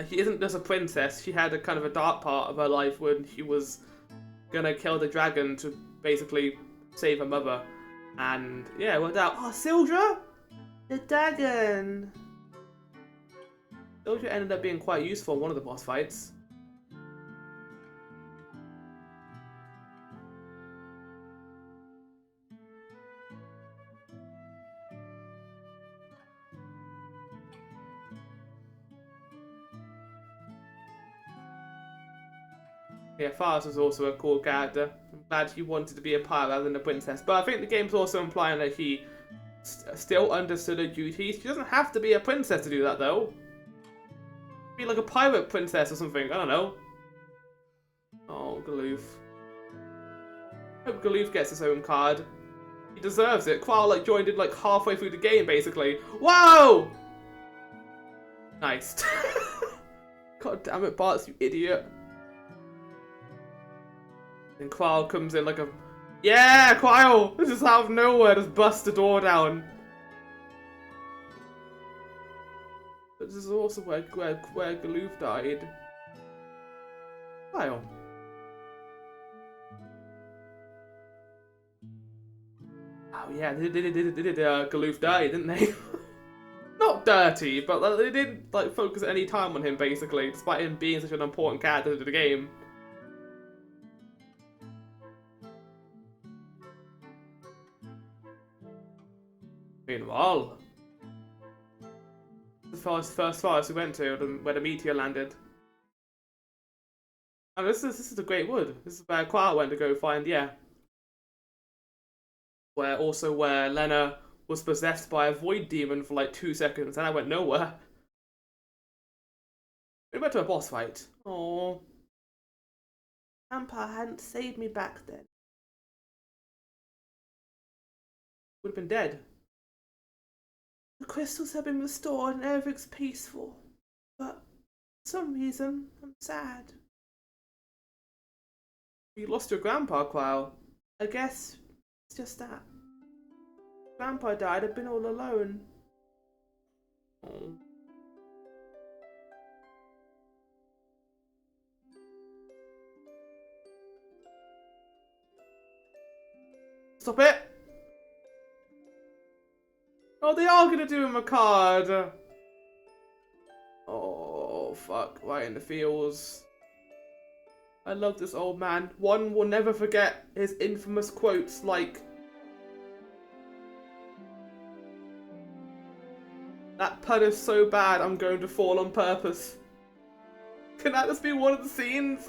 She isn't just a princess. She had a kind of a dark part of her life when she was gonna kill the dragon to basically save her mother. And yeah, it worked out. Oh, Sildra! The dragon! Sildra ended up being quite useful in one of the boss fights. Yeah, Faris was also a cool character. I'm glad he wanted to be a pirate rather than a princess. But I think the game's also implying that he still understood her duties. She doesn't have to be a princess to do that, though. Be like a pirate princess or something. I don't know. Oh, Galoof. Hope Galoof gets his own card. He deserves it. Qual like joined in like halfway through the game, basically. Whoa! Nice. God damn it, Bartz, you idiot. And Qual comes in like a... Yeah, Qual! This is out of nowhere, just bust the door down. But this is also where Galoof died. Qual. Oh yeah, they did Galoof die, didn't they? Not dirty, but like, they didn't like focus any time on him, basically, despite him being such an important character to the game. Meanwhile, the first forest we went to, where the meteor landed. And this is the Great Wood. This is where Qual went to go find, yeah. Where Lena was possessed by a void demon for like 2 seconds, and I went nowhere. We went to a boss fight. Oh, Grandpa hadn't saved me back then. Would have been dead. The crystals have been restored and everything's peaceful. But for some reason, I'm sad. You lost your grandpa, Qual. I guess it's just that. Grandpa died, I've been all alone. Oh. Stop it! Oh, they are gonna do him a card. Oh, fuck. Right in the feels. I love this old man. One will never forget his infamous quotes like, "That pun is so bad, I'm going to fall on purpose." Can that just be one of the scenes?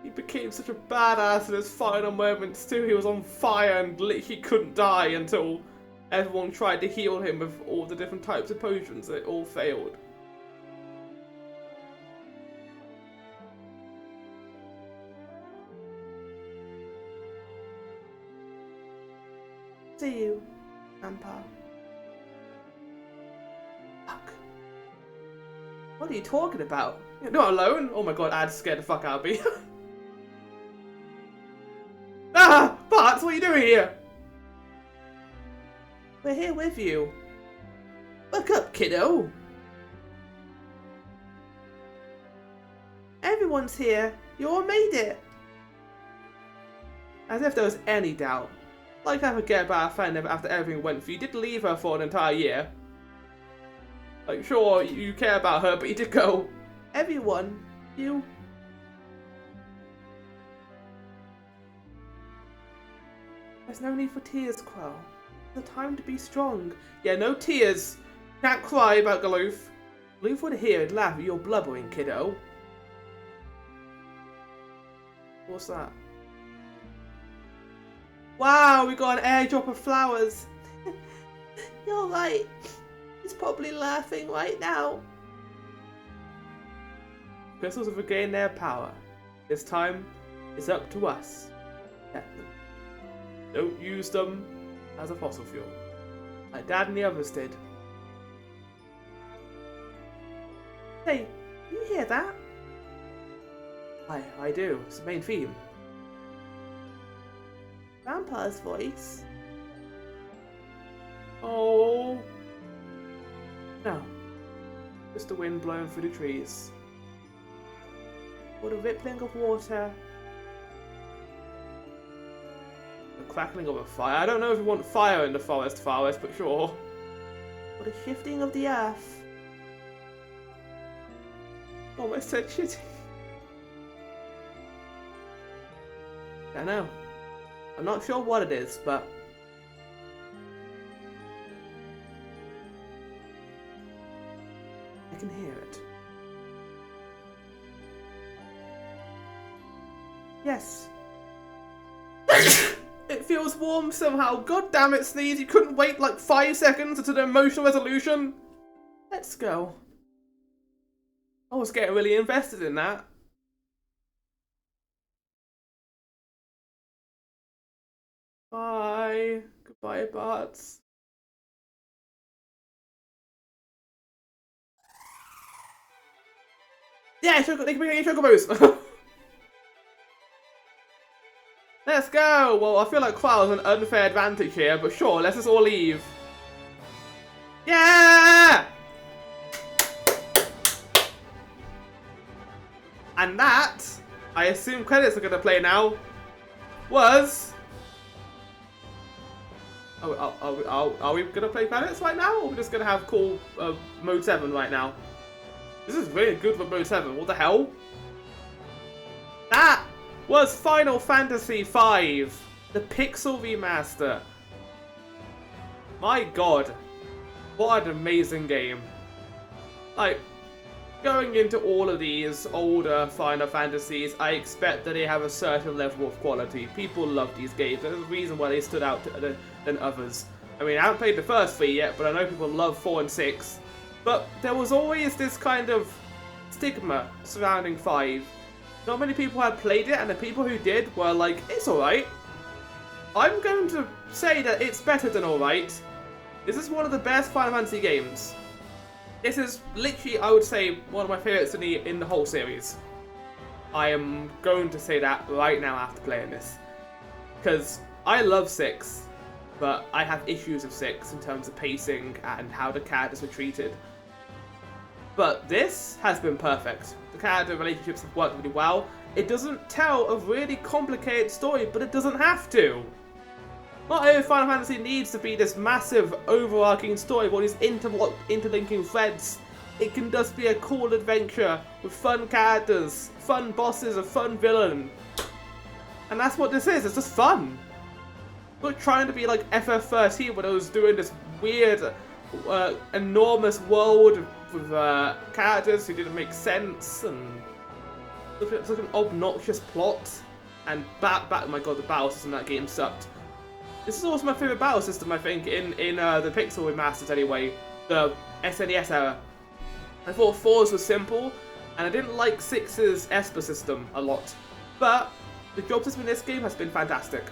He became such a badass in his final moments too. He was on fire and literally couldn't die until everyone tried to heal him with all the different types of potions. It all failed. See you, Grandpa. Fuck. What are you talking about? You're not alone? Oh my god, I'd scared the fuck out of me. Ah! Bartz, what are you doing here? We're here with you. Wake up, kiddo. Everyone's here. You all made it. As if there was any doubt. Like I forget about our friend after everything went for you. You did leave her for an entire year. Like, sure, you care about her, but you did go. Everyone, you... There's no need for tears, Qual. It's the time to be strong. Yeah, no tears. Can't cry about Galoof. Galoof would hear and laugh at your blubbering, kiddo. What's that? Wow, we got an airdrop of flowers. You're right. He's probably laughing right now. Crystals have regained their power. This time, it's up to us. Get them. Don't use them. as a fossil fuel. Like Dad and the others did. Hey, you hear that? I do. It's the main theme. Grandpa's voice. Oh. No. Just the wind blowing through the trees. Or the rippling of water. The crackling of a fire. I don't know if you want fire in the forest, but sure. Or the shifting of the earth. Almost said shitty. I don't know. I'm not sure what it is, but I can hear it. Yes. It feels warm somehow. God damn it, Sneeze. You couldn't wait like 5 seconds until the emotional resolution. Let's go. I was getting really invested in that. Bye. Goodbye, Bartz. Yeah, they can bring Chocobos. Let's go. Well, I feel like Cloud's an unfair advantage here, but sure, let's just all leave. Yeah! And that, I assume credits are going to play now, was... Are we going to play credits right now, or are we just going to have cool Mode 7 right now? This is really good for Mode 7, what the hell? That was Final Fantasy XIII, the Pixel Remaster. My god, what an amazing game. Like, going into all of these older Final Fantasies, I expect that they have a certain level of quality. People love these games. There's a reason why they stood out than others. I mean, I haven't played the first 3 yet, but I know people love 4 and 6. But there was always this kind of stigma surrounding 5. Not many people had played it, and the people who did were like, it's alright. I'm going to say that it's better than alright. This is one of the best Final Fantasy games. This is literally, I would say, one of my favourites in the whole series. I am going to say that right now after playing this. Because I love 6, but I have issues with 6 in terms of pacing and how the characters were treated. But this has been perfect. The character relationships have worked really well. It doesn't tell a really complicated story, but it doesn't have to. Not every Final Fantasy needs to be this massive, overarching story with all these interlinking threads. It can just be a cool adventure with fun characters, fun bosses, a fun villain. And that's what this is, it's just fun. Not trying to be like FF13 when I was doing this weird, enormous world with characters who didn't make sense, and it's like an obnoxious plot. And oh my god, the battle system in that game sucked. This is also my favourite battle system, I think, in the Pixel Remasters anyway, the SNES era. I thought 4's was simple, and I didn't like 6's Esper system a lot. But the job system in this game has been fantastic.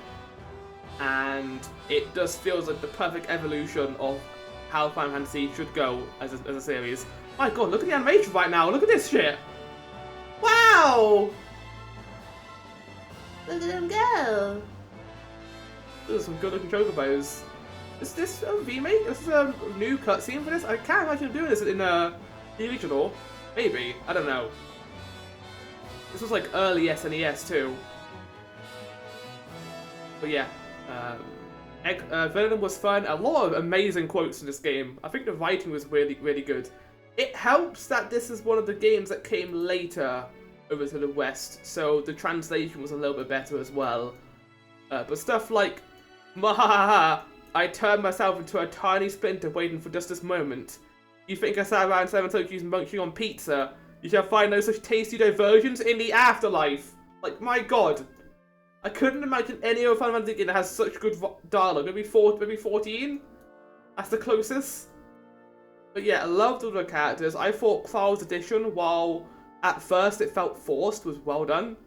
And it just feels like the perfect evolution of how Final Fantasy should go as a series. My god, look at the animation right now, look at this shit! Wow! Look at them go! Those are some good looking chocobos. Is this a remake? Is this a new cutscene for this? I can't imagine doing this in the original. Maybe, I don't know. This was like early SNES too. But yeah, Venom was fun. A lot of amazing quotes in this game. I think the writing was really, really good. It helps that this is one of the games that came later over to the West, so the translation was a little bit better as well. But stuff like, "Mahaha, I turned myself into a tiny splinter waiting for just this moment. You think I sat around 7 Tokyo's munching on pizza? You shall find no such tasty diversions in the afterlife." Like, my god. I couldn't imagine any other Final Fantasy game that has such good dialogue. Maybe 14? That's the closest. But yeah, I loved all the characters. I thought Cloud's addition, while at first it felt forced, was well done.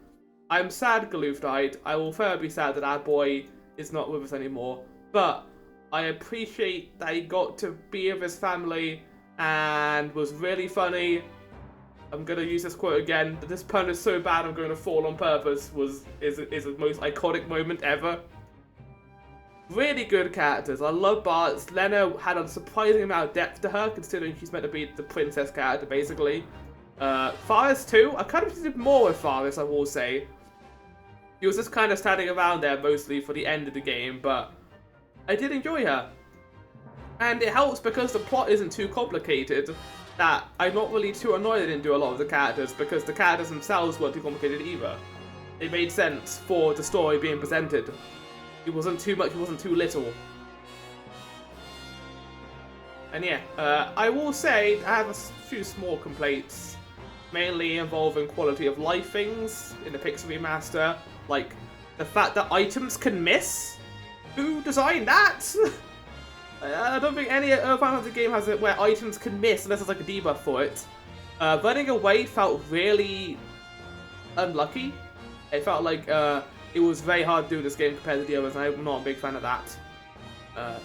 I'm sad Galoof died. I will forever be sad that our boy is not with us anymore. But I appreciate that he got to be with his family and was really funny. I'm gonna use this quote again. This pun is so bad I'm going to fall on purpose. Is the most iconic moment ever. Really good characters. I love Bartz. Lena had a surprising amount of depth to her, considering she's meant to be the princess character, basically. Faris too. I kind of did more with Faris, I will say. He was just kind of standing around there mostly for the end of the game, but I did enjoy her. And it helps because the plot isn't too complicated, that I'm not really too annoyed I didn't do a lot of the characters, because the characters themselves weren't too complicated either. It made sense for the story being presented. It wasn't too much, it wasn't too little. And yeah, I will say I have a few small complaints, mainly involving quality of life things in the Pixel Remaster, like the fact that items can miss. Who designed that? I don't think any Final Fantasy game has it where items can miss unless there's like a debuff for it. Running away felt really unlucky. It felt like it was very hard to do this game compared to the others, and I'm not a big fan of that.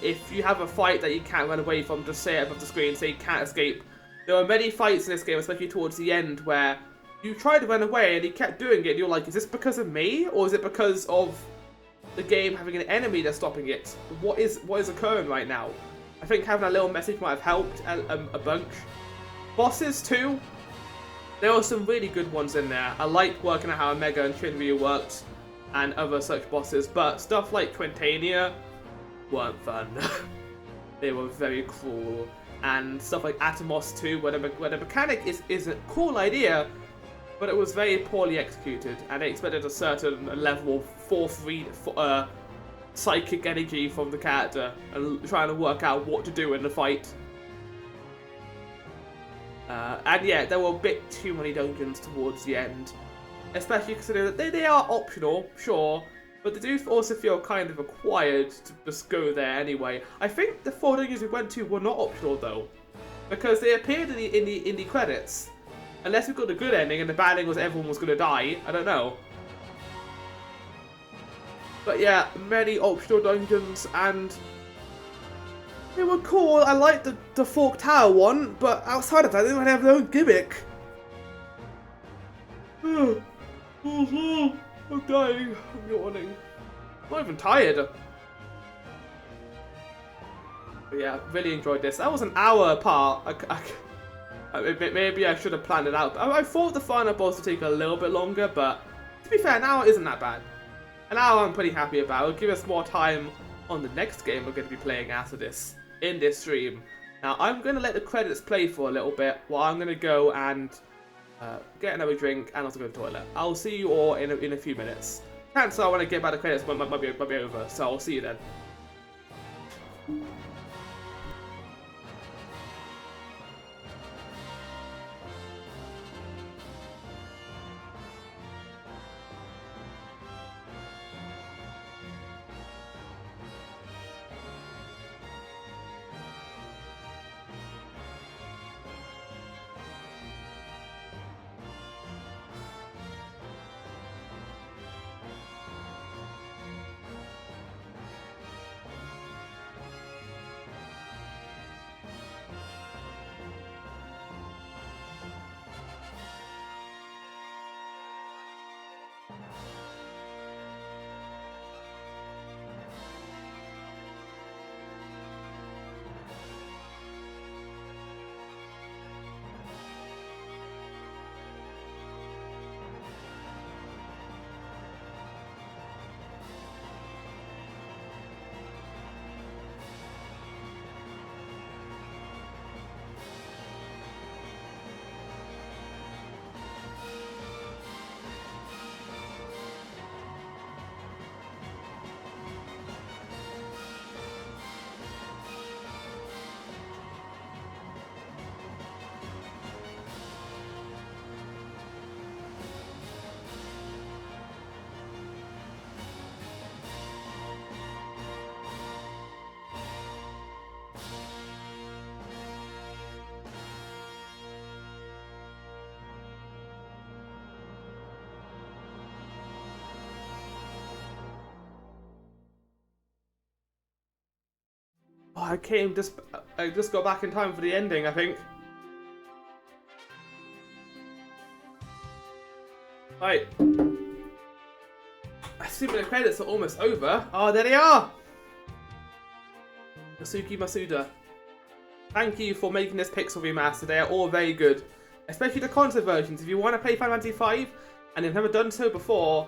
If you have a fight that you can't run away from, just say it above the screen, say you can't escape. There were many fights in this game, especially towards the end, where you tried to run away and he kept doing it, and you're like, is this because of me, or is it because of the game having an enemy that's stopping it? What is occurring right now? I think having a little message might have helped a bunch. Bosses too. There were some really good ones in there. I liked working out how Omega and Shinryu worked, and other such bosses, but stuff like Quintania weren't fun. They were very cruel. And stuff like Atomos too, where the mechanic is a cool idea, but it was very poorly executed, and they expected a certain level of psychic energy from the character, and trying to work out what to do in the fight. And yeah, there were a bit too many dungeons towards the end, especially considering that they are optional, sure, but they do also feel kind of required to just go there anyway. I think the 4 dungeons we went to were not optional though, because they appeared in the credits. Unless we got a good ending and the bad ending was everyone was gonna die, I don't know. But yeah, many optional dungeons, and they were cool. I liked the Fork Tower one, but outside of that, they didn't have their own gimmick. I'm dying. I'm yawning. I'm not even tired. But yeah, really enjoyed this. That was an hour apart. Maybe I should have planned it out. I thought the final boss would take a little bit longer, but to be fair, an hour isn't that bad. An hour I'm pretty happy about. It'll give us more time on the next game we're going to be playing after this, in this stream. Now, I'm going to let the credits play for a little bit, while I'm going to go and get another drink and also go to the toilet. I'll see you all in a few minutes. Chances are when I get back the credits might be over, so I'll see you then. I just got back in time for the ending, I think. Right. Assuming the credits are almost over. Oh, there they are! Masuki Masuda. Thank you for making this pixel remaster. They are all very good. Especially the console versions. If you want to play Final Fantasy V and you've never done so before,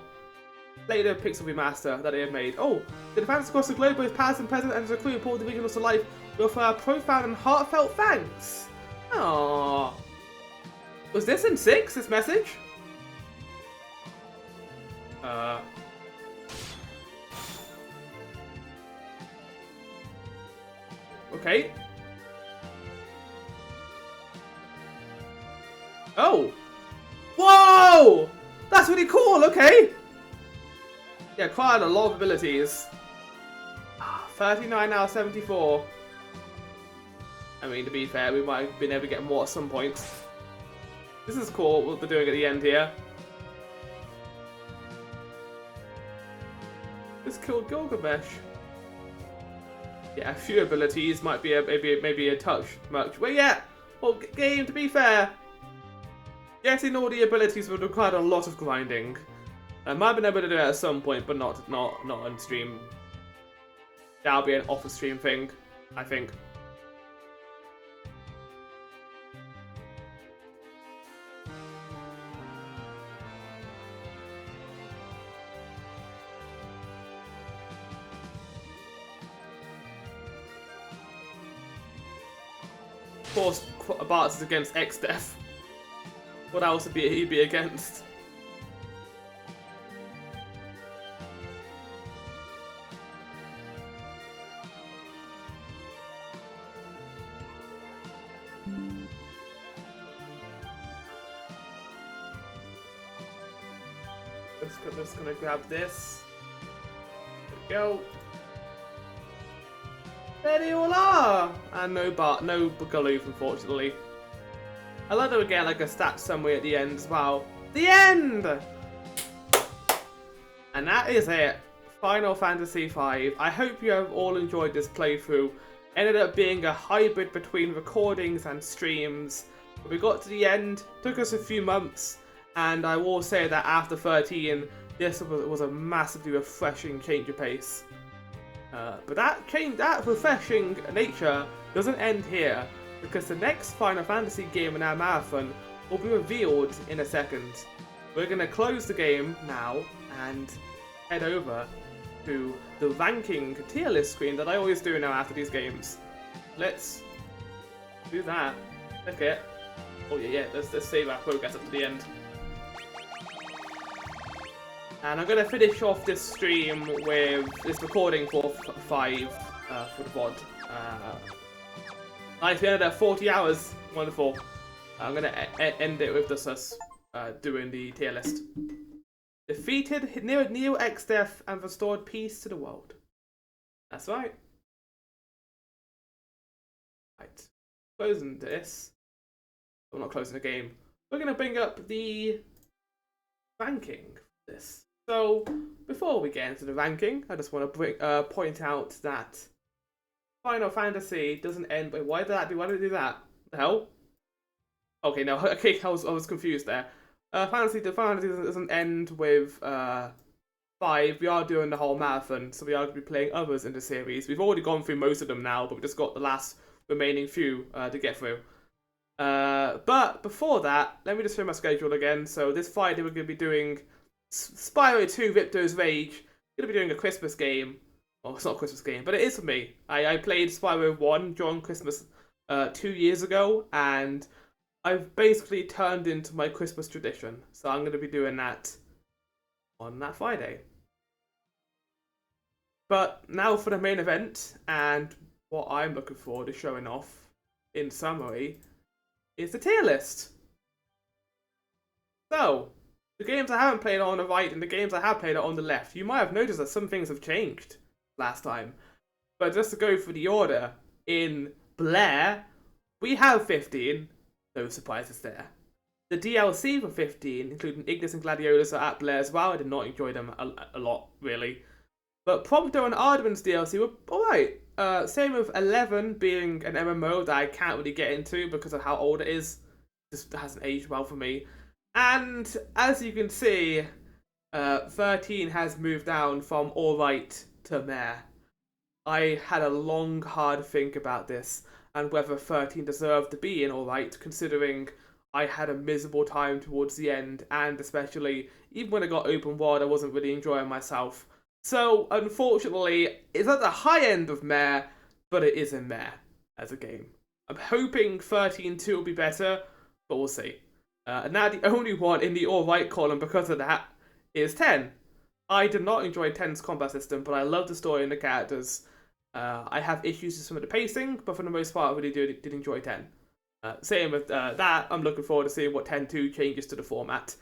play the pixel remaster that they have made. Oh, the fans across the globe, both past and present, and the crew brought the originals to life with profound and heartfelt thanks. Aww. Was this in 6, this message? Okay. Oh! Whoa! That's really cool, okay! Yeah, quite a lot of abilities. 39 out of 74. I mean, to be fair, we might have been able to get more at some point. This is cool, what they're doing at the end here. Just killed Gilgamesh. Yeah, a few abilities might be maybe a touch much. Well, yeah. Well, game, to be fair, getting all the abilities would require a lot of grinding. I might have been able to do it at some point, but not on stream. That'll be an off-stream thing, I think. Of course, Bartz is against X-Death. What else would he be against? Just gonna grab this. There we go. There they all are! And no Galoof, unfortunately. I love that we get like a stat summary at the end as well. The end! And that is it. Final Fantasy V. I hope you have all enjoyed this playthrough. Ended up being a hybrid between recordings and streams. But we got to the end, took us a few months, and I will say that after 13, this was a massively refreshing change of pace. But that refreshing nature doesn't end here, because the next Final Fantasy game in our marathon will be revealed in a second. We're going to close the game now and head over to the ranking tier list screen that I always do now after these games. Let's do that. Click it. Oh yeah, let's save our progress up to the end. And I'm going to finish off this stream with this recording for 5 for the VOD. Nice, we ended at 40 hours. Wonderful. I'm going to end it with just us doing the tier list. Defeated Neo X-Death and restored peace to the world. That's right. Right. Closing this. Well, not closing the game. We're going to bring up the ranking for this. So, before we get into the ranking, I just want to point out that Final Fantasy doesn't end. Wait, why did it do that? The hell? Okay, no, okay, I was confused there. Final Fantasy doesn't end with 5. We are doing the whole marathon, so we are going to be playing others in the series. We've already gone through most of them now, but we just got the last remaining few to get through. But before that, let me just show my schedule again. So this Friday we're going to be doing Spyro 2 Ripto's Rage. We're going to be doing a Christmas game. Well, it's not a Christmas game, but it is for me. I played Spyro 1 during Christmas 2 years ago, and I've basically turned into my Christmas tradition. So I'm going to be doing that on that Friday. But now for the main event, and what I'm looking forward to showing off, in summary, is the tier list. So, the games I haven't played are on the right, and the games I have played are on the left. You might have noticed that some things have changed last time. But just to go through the order, in Blair, we have 15. No surprises there. The DLC for 15, including Ignis and Gladiolus, are at Blair as well. I did not enjoy them a lot, really. But Prompto and Ardaman's DLC were alright. same with 11 being an MMO that I can't really get into because of how old it is. Just hasn't aged well for me. And as you can see, 13 has moved down from alright to meh. I had a long, hard think about this and whether 13 deserved to be in alright, considering I had a miserable time towards the end, and especially even when I got open world, I wasn't really enjoying myself. So, unfortunately, it's at the high end of meh, but it is a meh as a game. I'm hoping 13.2 will be better, but we'll see. And now the only one in the alright column because of that is 10. I did not enjoy 10's combat system, but I love the story and the characters. I have issues with some of the pacing, but for the most part, I really did enjoy 10. Same with that, I'm looking forward to seeing what 10.2 changes to the format.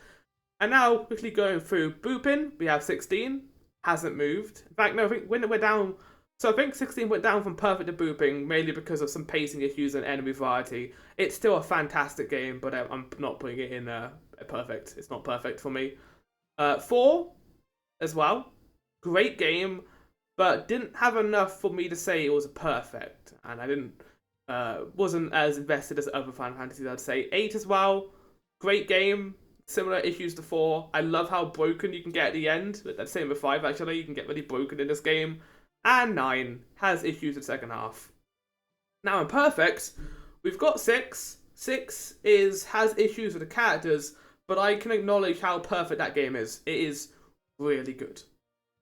And now, quickly going through Boopin, we have 16, hasn't moved. In fact, no, I think when it went down, so I think 16 went down from perfect to Booping, mainly because of some pacing issues and enemy variety. It's still a fantastic game, but I'm not putting it in perfect. It's not perfect for me. 4, as well, great game, but didn't have enough for me to say it was perfect, and I wasn't as invested as other Final Fantasies, I'd say. 8 as well, great game, similar issues to 4. I love how broken you can get at the end. That's the same with 5, actually. You can get really broken in this game. And 9 has issues in the second half. Now in perfect, we've got 6. 6 has issues with the characters, but I can acknowledge how perfect that game is. It is really good.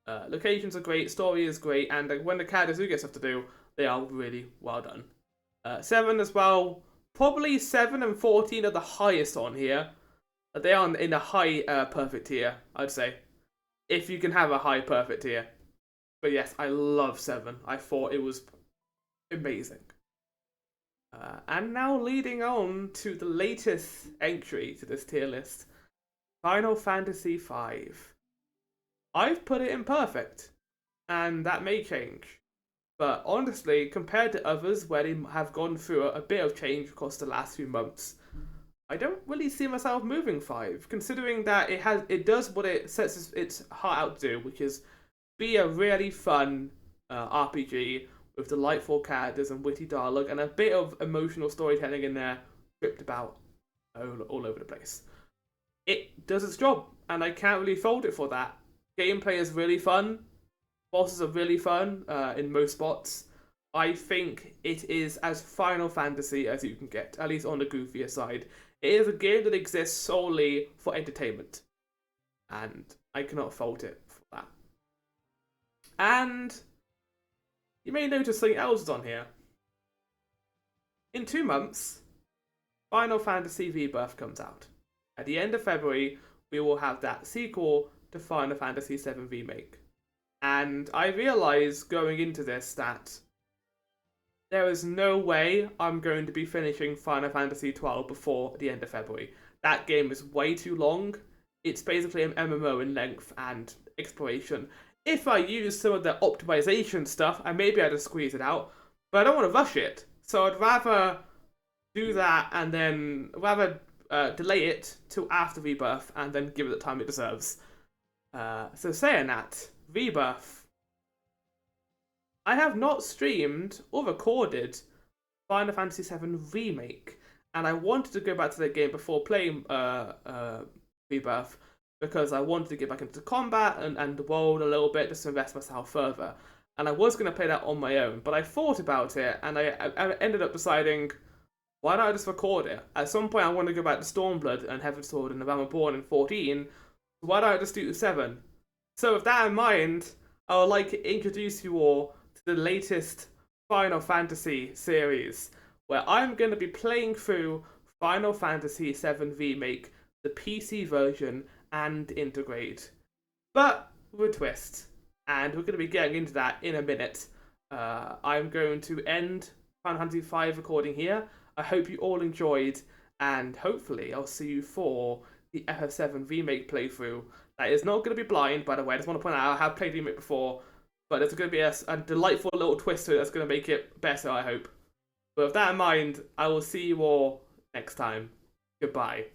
Locations are great, story is great, and when the characters do get stuff to do, they are really well done. 7 as well. Probably 7 and 14 are the highest on here. They are in the high perfect tier, I'd say. If you can have a high perfect tier. But yes, I love 7. I thought it was amazing. And now leading on to the latest entry to this tier list. Final Fantasy V. I've put it in perfect. And that may change. But honestly, compared to others where they have gone through a bit of change across the last few months, I don't really see myself moving 5, considering that it does what it sets its heart out to do, which is be a really fun RPG with delightful characters and witty dialogue and a bit of emotional storytelling in there, ripped about all over the place. It does its job, and I can't really fault it for that. Gameplay is really fun. Bosses are really fun in most spots. I think it is as Final Fantasy as you can get, at least on the goofier side. It is a game that exists solely for entertainment. And I cannot fault it for that. And you may notice something else is on here. In 2 months, Final Fantasy Rebirth comes out. At the end of February, we will have that sequel to Final Fantasy VII Remake. And I realised going into this that there is no way I'm going to be finishing Final Fantasy XII before the end of February. That game is way too long. It's basically an MMO in length and exploration. If I use some of the optimization stuff, I may be able to squeeze it out, but I don't want to rush it. So I'd rather do that and then delay it till after Rebirth and then give it the time it deserves. So saying that, Rebirth. I have not streamed or recorded Final Fantasy VII Remake, and I wanted to go back to the game before playing Rebirth because I wanted to get back into combat and the world a little bit just to invest myself further. And I was going to play that on my own, but I thought about it and I ended up deciding, why don't I just record it? At some point I want to go back to Stormblood and Heaven's Sword and November Born in 14, so why don't I just do 7? So with that in mind, I would like to introduce you all to the latest Final Fantasy series, where I'm going to be playing through Final Fantasy VII Remake, the PC version, and Integrate. But with a twist, and we're going to be getting into that in a minute. I'm going to end Final Fantasy V recording here. I hope you all enjoyed, and hopefully I'll see you for the FF7 Remake playthrough. That is not going to be blind, by the way. I just want to point out I have played Remake before, but there's going to be a delightful little twist to it that's going to make it better, I hope. But with that in mind, I will see you all next time. Goodbye.